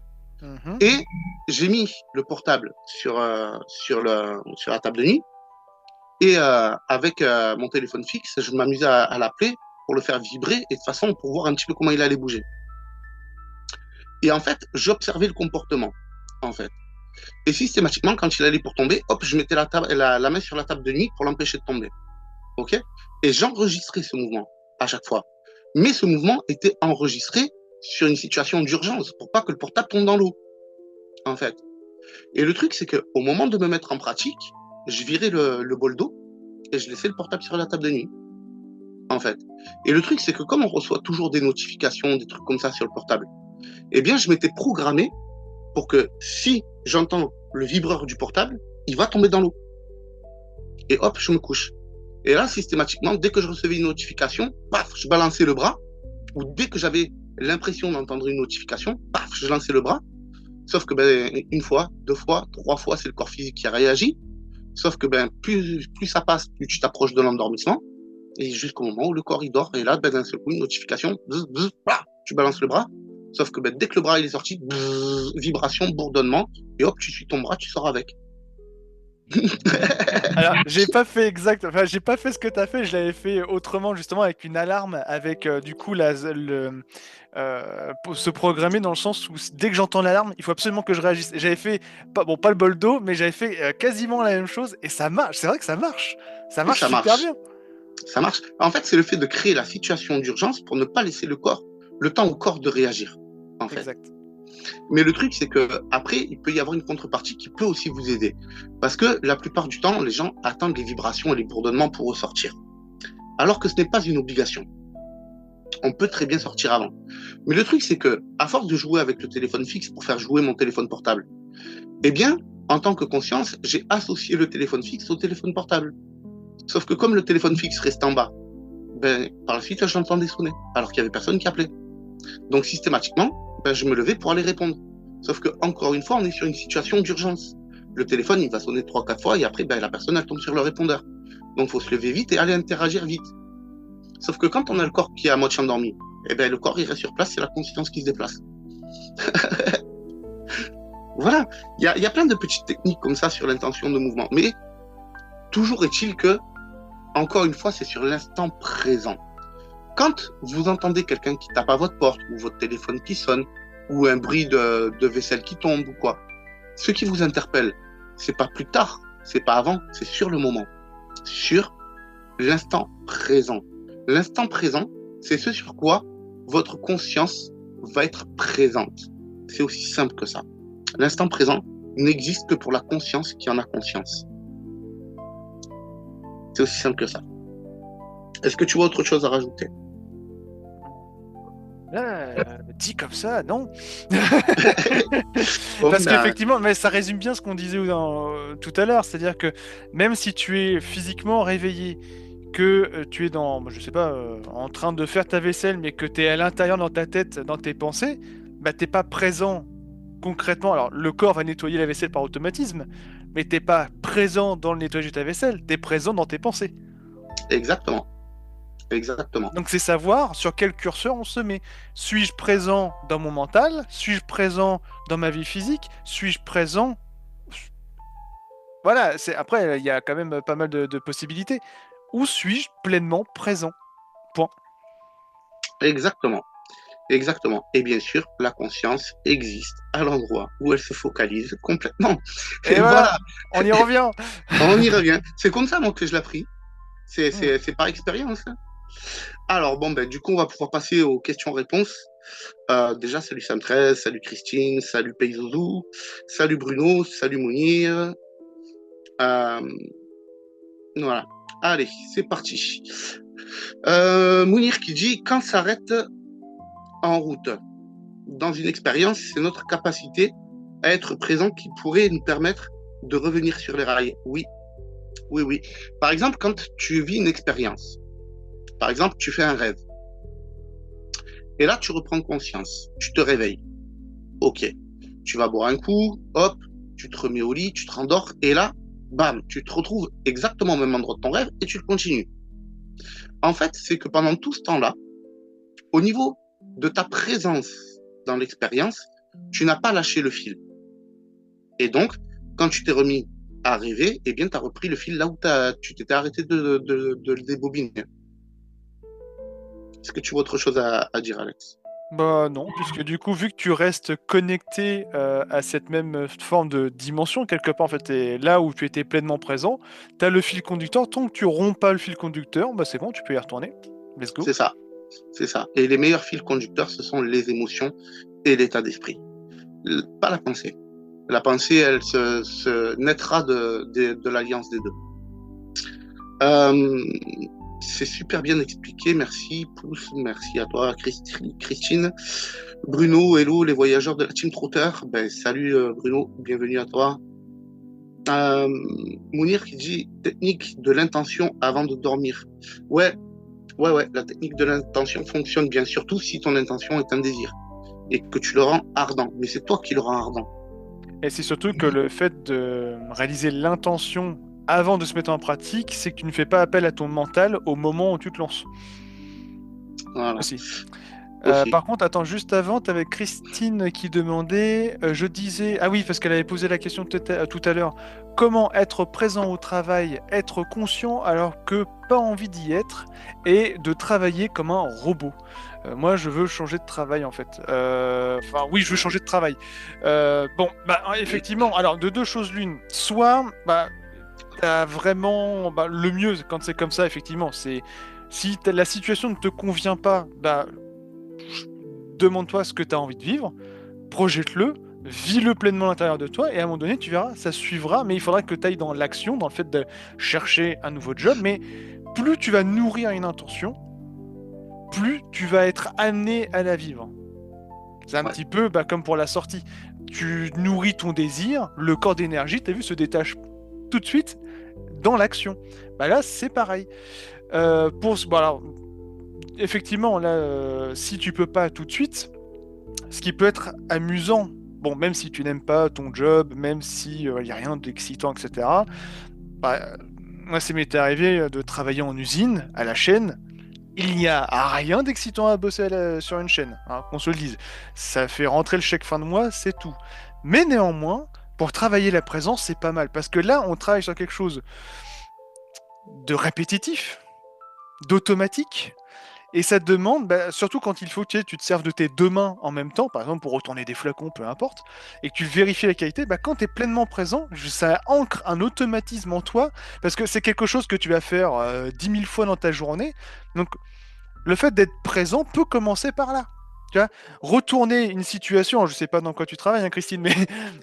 [SPEAKER 2] Et j'ai mis le portable sur la table de nuit. Et avec mon téléphone fixe, je m'amusais à l'appeler pour le faire vibrer et de façon pour voir un petit peu comment il allait bouger. Et en fait, j'observais le comportement, en fait. Et systématiquement, quand il allait pour tomber, hop, je mettais la main sur la table de nuit pour l'empêcher de tomber. OK? Et j'enregistrais ce mouvement à chaque fois. Mais ce mouvement était enregistré sur une situation d'urgence pour pas que le portable tombe dans l'eau, en fait. Et le truc, c'est qu'au moment de me mettre en pratique, je virais le bol d'eau et je laissais le portable sur la table de nuit, en fait. Et le truc, c'est que comme on reçoit toujours des notifications, des trucs comme ça sur le portable, eh bien, je m'étais programmé pour que si j'entends le vibreur du portable, il va tomber dans l'eau. Et hop, je me couche. Et là, systématiquement, dès que je recevais une notification, paf, je balançais le bras. Ou dès que j'avais l'impression d'entendre une notification, paf, je lançais le bras. Sauf que une fois, deux fois, trois fois, c'est le corps physique qui a réagi. Sauf que plus ça passe, plus tu t'approches de l'endormissement. Et jusqu'au moment où le corps il dort. Et là, d'un seul coup, une notification, bzz, bzz, bah, tu balances le bras. Sauf que dès que le bras il est sorti, bzz, vibration, bourdonnement, et hop, tu suis ton bras, tu sors avec.
[SPEAKER 3] Alors, j'ai pas fait j'ai pas fait ce que t'as fait, je l'avais fait autrement, justement, avec une alarme, avec du coup pour se programmer dans le sens où dès que j'entends l'alarme, il faut absolument que je réagisse. Et j'avais fait, pas le bol d'eau, mais j'avais fait quasiment la même chose, et ça marche, c'est vrai que ça marche. Ça
[SPEAKER 2] Oui,
[SPEAKER 3] marche
[SPEAKER 2] ça
[SPEAKER 3] super
[SPEAKER 2] marche.
[SPEAKER 3] bien.
[SPEAKER 2] Ça marche. En fait, c'est le fait de créer la situation d'urgence pour ne pas laisser le temps au corps de réagir, en fait.
[SPEAKER 3] Exact.
[SPEAKER 2] Mais le truc, c'est que après, il peut y avoir une contrepartie qui peut aussi vous aider. Parce que la plupart du temps, les gens attendent les vibrations et les bourdonnements pour ressortir. Alors que ce n'est pas une obligation. On peut très bien sortir avant. Mais le truc, c'est que, à force de jouer avec le téléphone fixe pour faire jouer mon téléphone portable, eh bien, en tant que conscience, j'ai associé le téléphone fixe au téléphone portable. Sauf que comme le téléphone fixe reste en bas, par la suite, je l'entendais sonner, alors qu'il n'y avait personne qui appelait. Donc, systématiquement, je me levais pour aller répondre. Sauf que, encore une fois, on est sur une situation d'urgence. Le téléphone, il va sonner 3-4 fois et après, la personne, elle tombe sur le répondeur. Donc, il faut se lever vite et aller interagir vite. Sauf que quand on a le corps qui est à moitié endormi, le corps, il reste sur place, c'est la conscience qui se déplace. Voilà. Il y a plein de petites techniques comme ça sur l'intention de mouvement. Mais, toujours est-il que, encore une fois, c'est sur l'instant présent. Quand vous entendez quelqu'un qui tape à votre porte, ou votre téléphone qui sonne, ou un bruit de vaisselle qui tombe, ou quoi, ce qui vous interpelle, c'est pas plus tard, c'est pas avant, c'est sur le moment. Sur l'instant présent. L'instant présent, c'est ce sur quoi votre conscience va être présente. C'est aussi simple que ça. L'instant présent n'existe que pour la conscience qui en a conscience. C'est aussi simple que ça. Est-ce que tu vois autre chose à rajouter?
[SPEAKER 3] Dit comme ça, non.
[SPEAKER 2] Bon,
[SPEAKER 3] Parce qu'effectivement, mais ça résume bien ce qu'on disait tout à l'heure, c'est-à-dire que même si tu es physiquement réveillé, que tu es je sais pas, en train de faire ta vaisselle, mais que tu es à l'intérieur dans ta tête, dans tes pensées, t'es pas présent concrètement. Alors, le corps va nettoyer la vaisselle par automatisme, mais t'es pas présent dans le nettoyage de ta vaisselle, tu es présent dans tes pensées.
[SPEAKER 2] Exactement. Exactement.
[SPEAKER 3] Donc c'est savoir sur quel curseur on se met. Suis-je présent dans mon mental? Suis-je présent dans ma vie physique? Suis-je présent? Voilà, après, il y a quand même pas mal de possibilités. Où suis-je pleinement présent? Point.
[SPEAKER 2] Exactement. Exactement. Et bien sûr, la conscience existe à l'endroit où elle se focalise complètement.
[SPEAKER 3] Et voilà, on y revient.
[SPEAKER 2] On y revient. C'est comme ça, moi, que je l'ai appris. C'est par expérience. Hein. Alors, du coup, on va pouvoir passer aux questions-réponses. Déjà, salut Sam13, salut Christine, salut Payzouzou, salut Bruno, salut Mounir. Voilà. Allez, c'est parti. Mounir qui dit, quand s'arrête en route dans une expérience, c'est notre capacité à être présent qui pourrait nous permettre de revenir sur les rails. Oui. Oui, oui. Par exemple, quand tu vis une expérience, par exemple, tu fais un rêve. Et là, tu reprends conscience. Tu te réveilles. Ok. Tu vas boire un coup, hop, tu te remets au lit, tu te rendors, et là, bam, tu te retrouves exactement au même endroit de ton rêve et tu le continues. En fait, c'est que pendant tout ce temps-là, au niveau de ta présence dans l'expérience, tu n'as pas lâché le fil. Et donc, quand tu t'es remis à rêver, eh bien, tu as repris le fil là où tu t'étais arrêté de le débobiner. Est-ce que tu vois autre chose à dire, Alex?
[SPEAKER 3] Bah non, puisque du coup, vu que tu restes connecté à cette même forme de dimension, quelque part, en fait, et là où tu étais pleinement présent, tu as le fil conducteur. Tant que tu romps pas le fil conducteur, bah c'est bon, tu peux y retourner. Let's go.
[SPEAKER 2] C'est ça, c'est ça. Et les meilleurs fils conducteurs, ce sont les émotions et l'état d'esprit, pas la pensée. La pensée, elle se naîtra de l'alliance des deux. Euh, c'est super bien expliqué, merci Pouce, merci à toi Christine. Bruno, hello les voyageurs de la Team Trotter, ben, salut Bruno, bienvenue à toi. Euh, Mounir qui dit technique de l'intention avant de dormir. Ouais, ouais, la technique de l'intention fonctionne bien, surtout si ton intention est un désir et que tu le rends ardent, mais c'est toi qui le rends ardent.
[SPEAKER 3] Et c'est surtout que le fait de réaliser l'intention avant de se mettre en pratique, c'est que tu ne fais pas appel à ton mental au moment où tu te lances.
[SPEAKER 2] Voilà.
[SPEAKER 3] Aussi.
[SPEAKER 2] Aussi.
[SPEAKER 3] Par contre, attends, juste avant, tu avais Christine qui demandait, je disais, ah oui, parce qu'elle avait posé la question tout à l'heure, comment être présent au travail, être conscient alors que pas envie d'y être, et de travailler comme un robot. Moi, je veux changer de travail en fait. Enfin, oui, je veux changer de travail. Bon, bah effectivement, alors de deux choses l'une, soit, bah, t'as vraiment, bah, le mieux quand c'est comme ça, effectivement, c'est si la situation ne te convient pas, bah demande-toi ce que tu as envie de vivre, projette-le, vis-le pleinement à l'intérieur de toi, et à un moment donné, tu verras, ça suivra, mais il faudra que tu ailles dans l'action, dans le fait de chercher un nouveau job, mais plus tu vas nourrir une intention, plus tu vas être amené à la vivre. C'est un petit peu bah, comme pour la sortie. Tu nourris ton désir, le corps d'énergie, tu as vu, se détache tout de suite dans l'action. Bah là, c'est pareil. Bon, alors, effectivement, là, si tu peux pas tout de suite, ce qui peut être amusant, bon, même si tu n'aimes pas ton job, même si il n'y a rien d'excitant, etc. Bah, moi, ça m'est arrivé de travailler en usine, à la chaîne. Il n'y a rien d'excitant à bosser sur une chaîne, hein, qu'on se le dise. Ça fait rentrer le chèque fin de mois, c'est tout. Mais néanmoins, pour travailler la présence, c'est pas mal. Parce que là, on travaille sur quelque chose de répétitif, d'automatique. Et ça te demande, bah, surtout quand il faut que tu te serves de tes deux mains en même temps, par exemple pour retourner des flacons, peu importe, et que tu vérifies la qualité, bah, quand tu es pleinement présent, ça ancre un automatisme en toi, parce que c'est quelque chose que tu vas faire 10 000 fois dans ta journée. Donc le fait d'être présent peut commencer par là. Tu vois, retourner une situation, je sais pas dans quoi tu travailles, hein, Christine, mais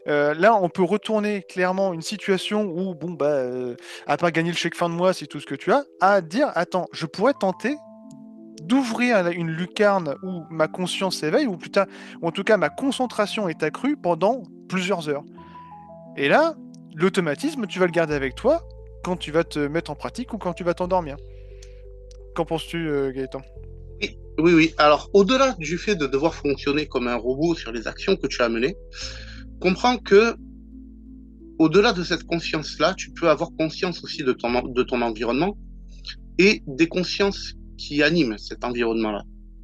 [SPEAKER 3] là, on peut retourner clairement une situation où, bon, bah, à part gagner le chèque fin de mois, c'est tout ce que tu as, à dire, attends, je pourrais tenter d'ouvrir une lucarne où ma conscience s'éveille, ou putain, ou en tout cas ma concentration est accrue pendant plusieurs heures. Et là, l'automatisme, tu vas le garder avec toi quand tu vas te mettre en pratique ou quand tu vas t'endormir. Qu'en penses-tu, Gaëtan?
[SPEAKER 2] Oui. Alors, au-delà du fait de devoir fonctionner comme un robot sur les actions que tu as menées, comprends que au-delà de cette conscience-là, tu peux avoir conscience aussi de ton environnement et des consciences qui animent cet environnement-là,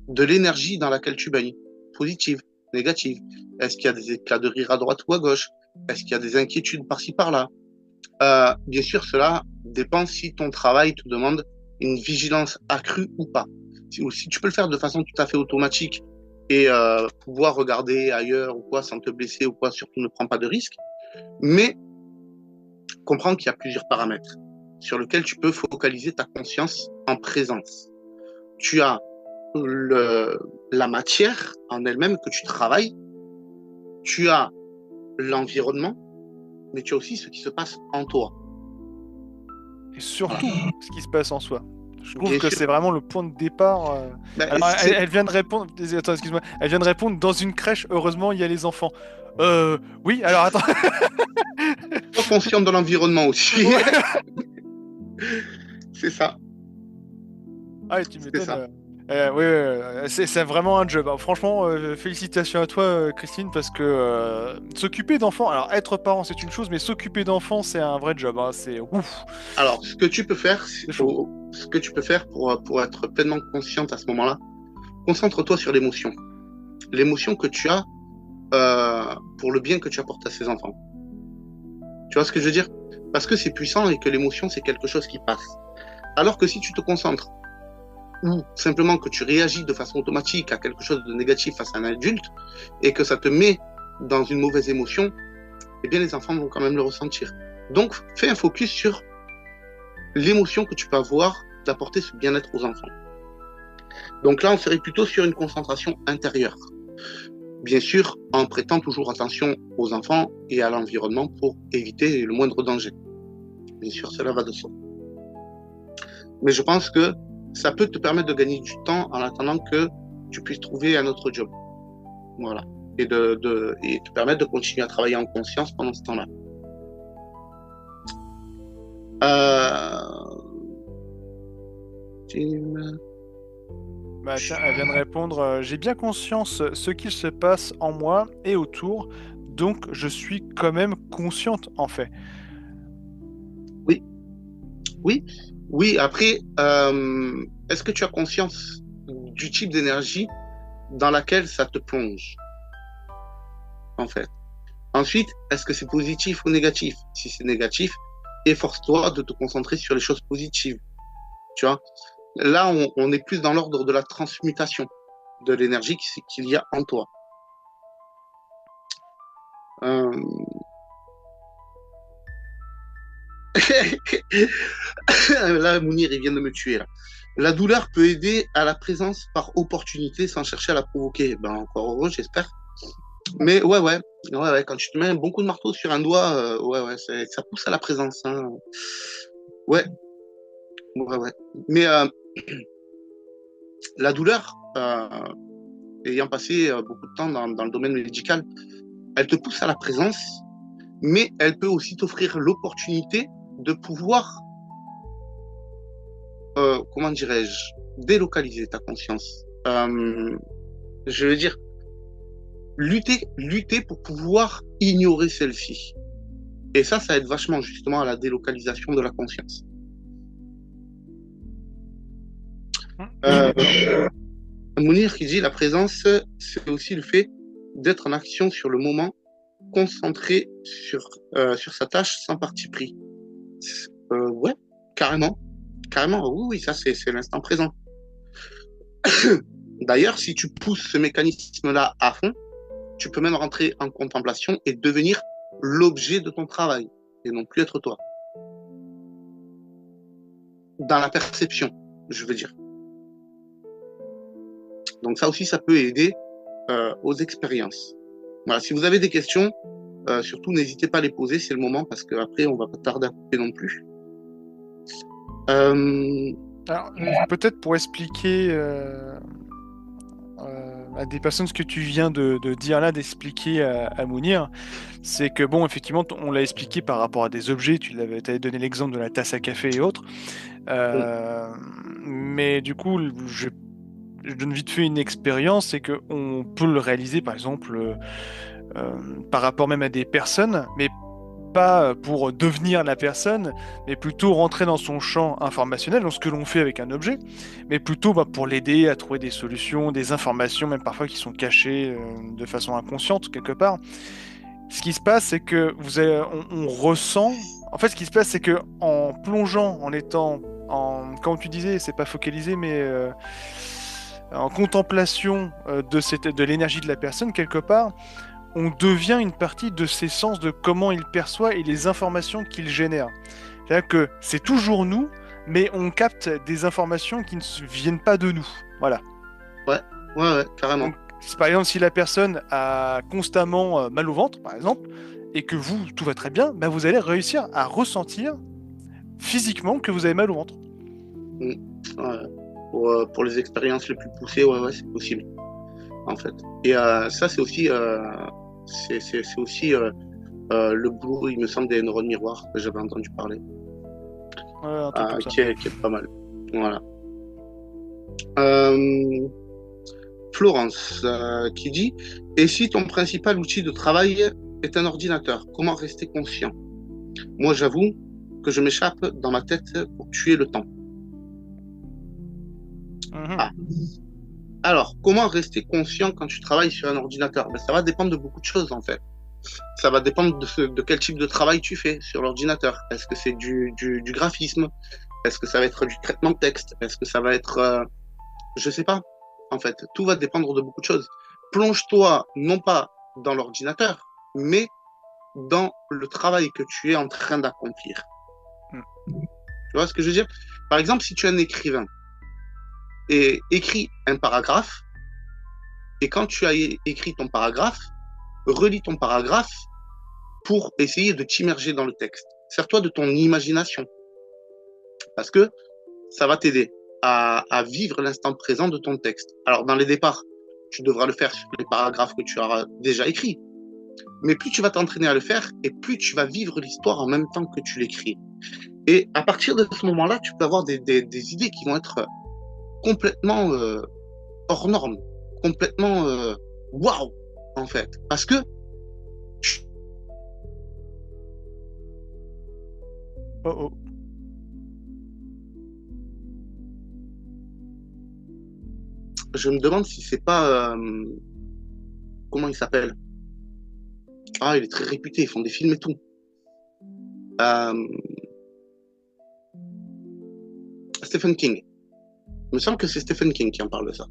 [SPEAKER 2] de l'énergie dans laquelle tu baignes, positive, négative. Est-ce qu'il y a des éclats de rire à droite ou à gauche? Est-ce qu'il y a des inquiétudes par-ci par-là? Bien sûr, cela dépend si ton travail te demande une vigilance accrue ou pas. Si tu peux le faire de façon tout à fait automatique et pouvoir regarder ailleurs ou quoi sans te blesser ou quoi, surtout ne prends pas de risques. Mais comprends qu'il y a plusieurs paramètres sur lesquels tu peux focaliser ta conscience en présence. Tu as la matière en elle-même que tu travailles, tu as l'environnement, mais tu as aussi ce qui se passe en toi.
[SPEAKER 3] Et surtout, ce qui se passe en soi. Je trouve
[SPEAKER 2] Bien
[SPEAKER 3] que
[SPEAKER 2] sûr.
[SPEAKER 3] c'est vraiment le point de départ. Alors, elle vient de répondre. Attends, excuse-moi. Elle vient de répondre dans une crèche. Heureusement, il y a les enfants. Oui. Alors attends.
[SPEAKER 2] Sois conscient de l'environnement aussi.
[SPEAKER 3] Ouais.
[SPEAKER 2] C'est ça.
[SPEAKER 3] Ah, tu
[SPEAKER 2] C'est
[SPEAKER 3] m'étonnes.
[SPEAKER 2] ça.
[SPEAKER 3] Oui, c'est vraiment un job, hein. Franchement, félicitations à toi, Christine, parce que s'occuper d'enfants, alors être parent c'est une chose, mais s'occuper d'enfants c'est un vrai job, hein. C'est ouf,
[SPEAKER 2] Alors, ce que tu peux faire,
[SPEAKER 3] c'est chaud.
[SPEAKER 2] pour être pleinement consciente à ce moment-là, concentre-toi sur l'émotion. L'émotion que tu as pour le bien que tu apportes à ces enfants. Tu vois ce que je veux dire? Parce que c'est puissant et que l'émotion, c'est quelque chose qui passe. Alors que si tu te concentres ou simplement que tu réagis de façon automatique à quelque chose de négatif face à un adulte et que ça te met dans une mauvaise émotion, eh bien les enfants vont quand même le ressentir. Donc, fais un focus sur l'émotion que tu peux avoir d'apporter ce bien-être aux enfants. Donc là, on serait plutôt sur une concentration intérieure. Bien sûr, en prêtant toujours attention aux enfants et à l'environnement pour éviter le moindre danger. Bien sûr, cela va de soi. Mais je pense que ça peut te permettre de gagner du temps en attendant que tu puisses trouver un autre job. Voilà. Et te permettre de continuer à travailler en conscience pendant ce temps-là. Jim.
[SPEAKER 3] Bah tiens, elle vient de répondre, j'ai bien conscience ce qu'il se passe en moi et autour, donc je suis quand même consciente en fait.
[SPEAKER 2] Oui, oui, oui. Après, est-ce que tu as conscience du type d'énergie dans laquelle ça te plonge, en fait? Ensuite, est-ce que c'est positif ou négatif? Si c'est négatif, efforce-toi de te concentrer sur les choses positives. Tu vois? Là, on est plus dans l'ordre de la transmutation de l'énergie qu'il y a en toi. Euh... Là, Mounir, il vient de me tuer. Là. La douleur peut aider à la présence par opportunité sans chercher à la provoquer. Ben, encore heureux, j'espère. Mais ouais, quand tu te mets un bon coup de marteau sur un doigt, ça pousse à la présence. Hein. Ouais. Mais la douleur, ayant passé beaucoup de temps dans le domaine médical, elle te pousse à la présence, mais elle peut aussi t'offrir l'opportunité de pouvoir, comment dirais-je, délocaliser ta conscience. Je veux dire, lutter pour pouvoir ignorer celle-ci. Et ça aide vachement justement à la délocalisation de la conscience. Mounir qui dit la présence, c'est aussi le fait d'être en action sur le moment, concentré sur sa tâche sans parti pris. Ouais, carrément, oui, ça c'est l'instant présent. D'ailleurs, si tu pousses ce mécanisme-là à fond, tu peux même rentrer en contemplation et devenir l'objet de ton travail et non plus être toi. Dans la perception, je veux dire. Donc ça aussi, ça peut aider aux expériences. Voilà, si vous avez des questions, surtout n'hésitez pas à les poser, c'est le moment, parce qu'après, on va pas tarder à couper non plus.
[SPEAKER 3] Alors, peut-être pour expliquer à des personnes ce que tu viens de dire là, d'expliquer à Mounir, c'est que bon, effectivement, on l'a expliqué par rapport à des objets, tu avais donné l'exemple de la tasse à café et autres, mais du coup, je donne vite fait une expérience, c'est qu'on peut le réaliser par exemple par rapport même à des personnes, mais pas pour devenir la personne, mais plutôt rentrer dans son champ informationnel, dans ce que l'on fait avec un objet, mais plutôt pour l'aider à trouver des solutions, des informations, même parfois qui sont cachées de façon inconsciente quelque part. Ce qui se passe, c'est que on ressent. En fait, ce qui se passe, c'est que en plongeant, en étant comme tu disais, c'est pas focalisé, mais en contemplation de l'énergie de la personne quelque part, on devient une partie de ses sens, de comment il perçoit et les informations qu'il génère. C'est-à-dire que c'est toujours nous, mais on capte des informations qui ne viennent pas de nous. Voilà.
[SPEAKER 2] Ouais, carrément.
[SPEAKER 3] Donc, par exemple, si la personne a constamment mal au ventre, par exemple, et que vous, tout va très bien, vous allez réussir à ressentir physiquement que vous avez mal au ventre.
[SPEAKER 2] Ouais. Pour les expériences les plus poussées, ouais, c'est possible, en fait. Et ça, c'est aussi, le boulot, il me semble, des neurones miroirs que j'avais entendu parler,
[SPEAKER 3] Un truc comme ça.
[SPEAKER 2] qui est pas mal. Voilà. Euh, Florence qui dit: et si ton principal outil de travail est un ordinateur, comment rester conscient? Moi, j'avoue que je m'échappe dans ma tête pour tuer le temps. Ah. Alors, comment rester conscient quand tu travailles sur un ordinateur? Ben, ça va dépendre de beaucoup de choses en fait. Ça va dépendre de quel type de travail tu fais sur l'ordinateur. Est-ce que c'est du graphisme? Est-ce que ça va être du traitement de texte? Est-ce que ça va être... je sais pas. En fait, tout va dépendre de beaucoup de choses. Plonge-toi non pas dans l'ordinateur, mais dans le travail que tu es en train d'accomplir. Tu vois ce que je veux dire? Par exemple, si tu es un écrivain et écris un paragraphe, et quand tu as écrit ton paragraphe, relis ton paragraphe pour essayer de t'immerger dans le texte. Sers-toi de ton imagination, parce que ça va t'aider à vivre l'instant présent de ton texte. Alors, dans les départs, tu devras le faire sur les paragraphes que tu auras déjà écrits. Mais plus tu vas t'entraîner à le faire, et plus tu vas vivre l'histoire en même temps que tu l'écris. Et à partir de ce moment-là, tu peux avoir des idées qui vont être complètement hors normes, complètement waouh, en fait. Parce que
[SPEAKER 3] Oh oh.
[SPEAKER 2] je me demande si c'est pas... comment il s'appelle? Ah, il est très réputé, ils font des films et tout. Euh, Stephen King. Il me semble que c'est Stephen King qui en parle de ça.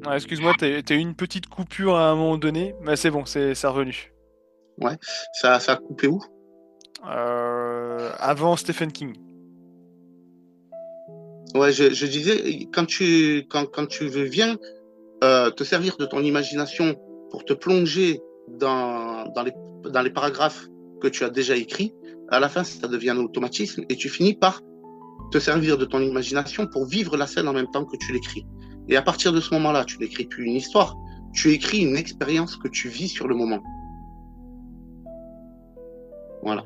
[SPEAKER 3] Ah, excuse-moi, t'as eu une petite coupure à un moment donné, mais c'est bon, c'est revenu.
[SPEAKER 2] Ouais. Ça a coupé où?
[SPEAKER 3] Avant Stephen King.
[SPEAKER 2] Ouais, je disais, quand tu viens te servir de ton imagination pour te plonger dans les paragraphes que tu as déjà écrits, à la fin, ça devient un automatisme et tu finis par te servir de ton imagination pour vivre la scène en même temps que tu l'écris. Et à partir de ce moment-là, tu n'écris plus une histoire, tu écris une expérience que tu vis sur le moment. Voilà.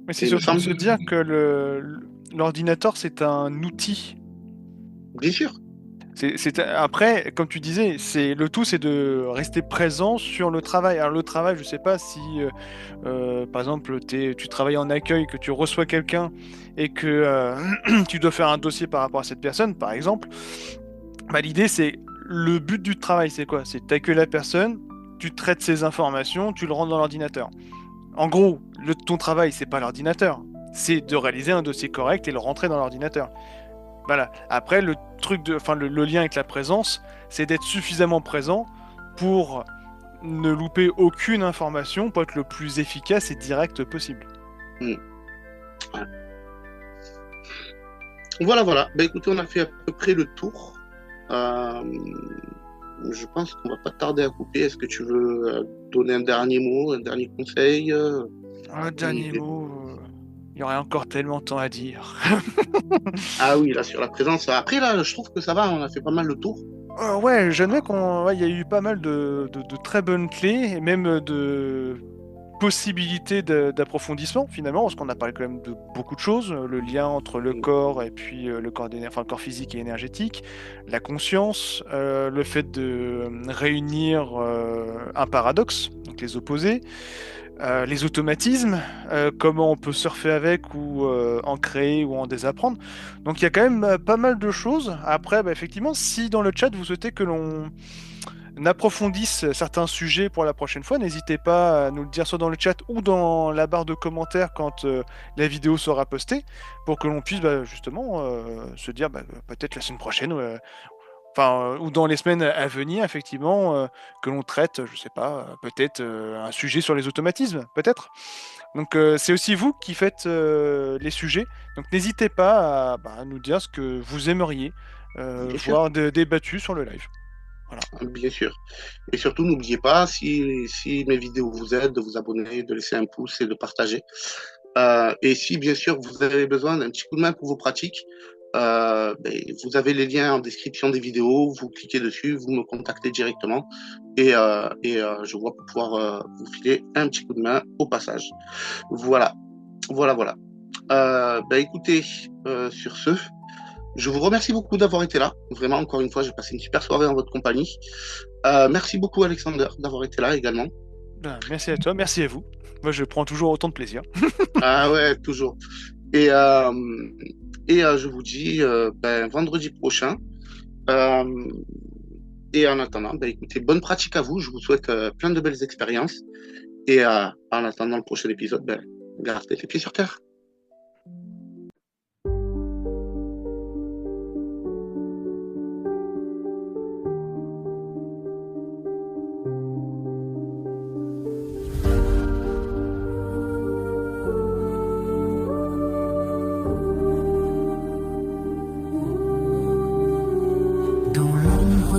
[SPEAKER 3] Mais c'est surtout de se dire que l'ordinateur, c'est un outil.
[SPEAKER 2] Bien sûr.
[SPEAKER 3] Après, comme tu disais, le tout, c'est de rester présent sur le travail. Alors le travail, je sais pas si, par exemple, tu travailles en accueil, que tu reçois quelqu'un et que tu dois faire un dossier par rapport à cette personne, par exemple. Bah, l'idée, c'est le but du travail, c'est quoi? C'est d'accueillir la personne, tu traites ses informations, tu le rentres dans l'ordinateur. En gros, ton travail, c'est pas l'ordinateur, c'est de réaliser un dossier correct et le rentrer dans l'ordinateur. Voilà. Après, le lien avec la présence, c'est d'être suffisamment présent pour ne louper aucune information, pour être le plus efficace et direct possible.
[SPEAKER 2] Voilà, voilà. Ben, écoutez, on a fait à peu près le tour. Je pense qu'on va pas tarder à couper. Est-ce que tu veux donner un dernier mot, un dernier conseil?
[SPEAKER 3] Un dernier mot, il y aurait encore tellement de temps à dire.
[SPEAKER 2] Ah oui, là, sur la présence. Après, là, je trouve que ça va, on a fait pas mal le tour.
[SPEAKER 3] Ouais, j'admets qu'il y a eu pas mal de très bonnes clés, et même de possibilités d'approfondissement, finalement, parce qu'on a parlé quand même de beaucoup de choses, le lien entre le corps et puis le corps le corps physique et énergétique, la conscience, le fait de réunir un paradoxe, donc les opposés, les automatismes, comment on peut surfer avec ou en créer ou en désapprendre. Donc il y a quand même pas mal de choses. Après, bah, effectivement, si dans le chat vous souhaitez que l'on approfondisse certains sujets pour la prochaine fois, n'hésitez pas à nous le dire soit dans le chat ou dans la barre de commentaires quand la vidéo sera postée, pour que l'on puisse justement se dire peut-être la semaine prochaine ou dans les semaines à venir, effectivement, que l'on traite, je sais pas, peut-être un sujet sur les automatismes, peut-être. Donc c'est aussi vous qui faites les sujets. Donc n'hésitez pas à nous dire ce que vous aimeriez voir débattu sur le live. Voilà.
[SPEAKER 2] Bien sûr. Et surtout, n'oubliez pas, si mes vidéos vous aident, de vous abonner, de laisser un pouce et de partager. Et si, bien sûr, vous avez besoin d'un petit coup de main pour vos pratiques, vous avez les liens en description des vidéos, vous cliquez dessus, vous me contactez directement et je vois pour pouvoir vous filer un petit coup de main au passage. Voilà, voilà, voilà. Écoutez, sur ce, je vous remercie beaucoup d'avoir été là. Vraiment, encore une fois, j'ai passé une super soirée en votre compagnie. Merci beaucoup, Alexander, d'avoir été là également.
[SPEAKER 3] Merci à toi, merci à vous. Moi, je prends toujours autant de plaisir.
[SPEAKER 2] Ah ouais, toujours. Et je vous dis vendredi prochain. Et en attendant, écoutez, bonne pratique à vous. Je vous souhaite plein de belles expériences. Et en attendant le prochain épisode, gardez les pieds sur terre.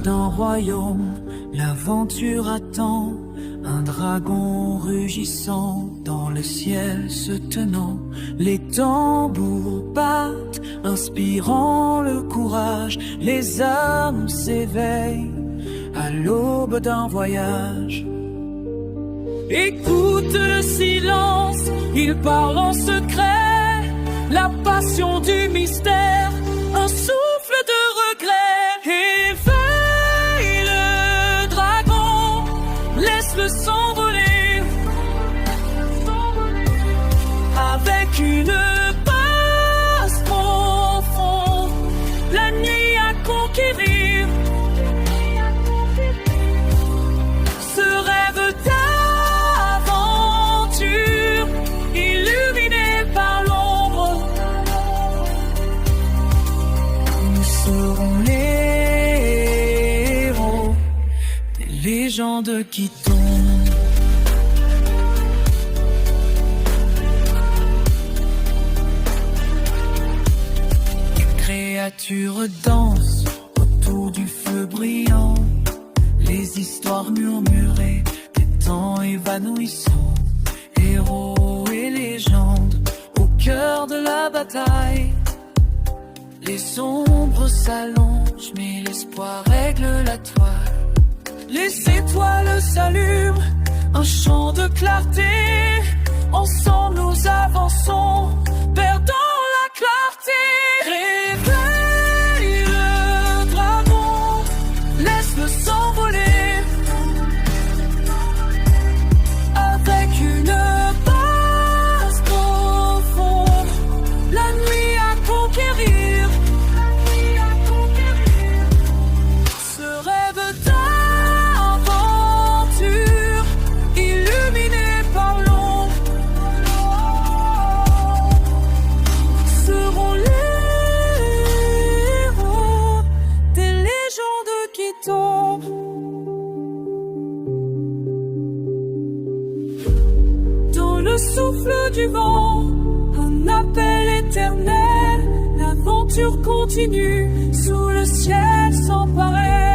[SPEAKER 4] D'un royaume, l'aventure attend un dragon rugissant dans le ciel se tenant. Les tambours battent, inspirant le courage. Les âmes s'éveillent à l'aube d'un voyage. Écoute le silence, il parle en secret. La passion du mystère, un souffle de regret. Laisse-le s'envoler avec une passe profonde, la nuit à conquérir. Ce rêve d'aventure illuminé par l'ombre, nous serons les héros des légendes qui tombent. Créatures dansent autour du feu brillant, les histoires murmurées des temps évanouissants. Héros et légendes au cœur de la bataille. Les ombres s'allongent mais l'espoir règle la toile. Les étoiles s'allument, un champ de clarté. Ensemble nous avançons, perdant la clarté. Réveille le dragon, laisse-le s'envoler avec une base profonde, la nuit à conquérir. Ce rêve d'aventure illuminé par l'ombre, seront les héros des légendes qui tombent. Dans le souffle du vent, un appel éternel, l'aventure continue sous le ciel sans pareil.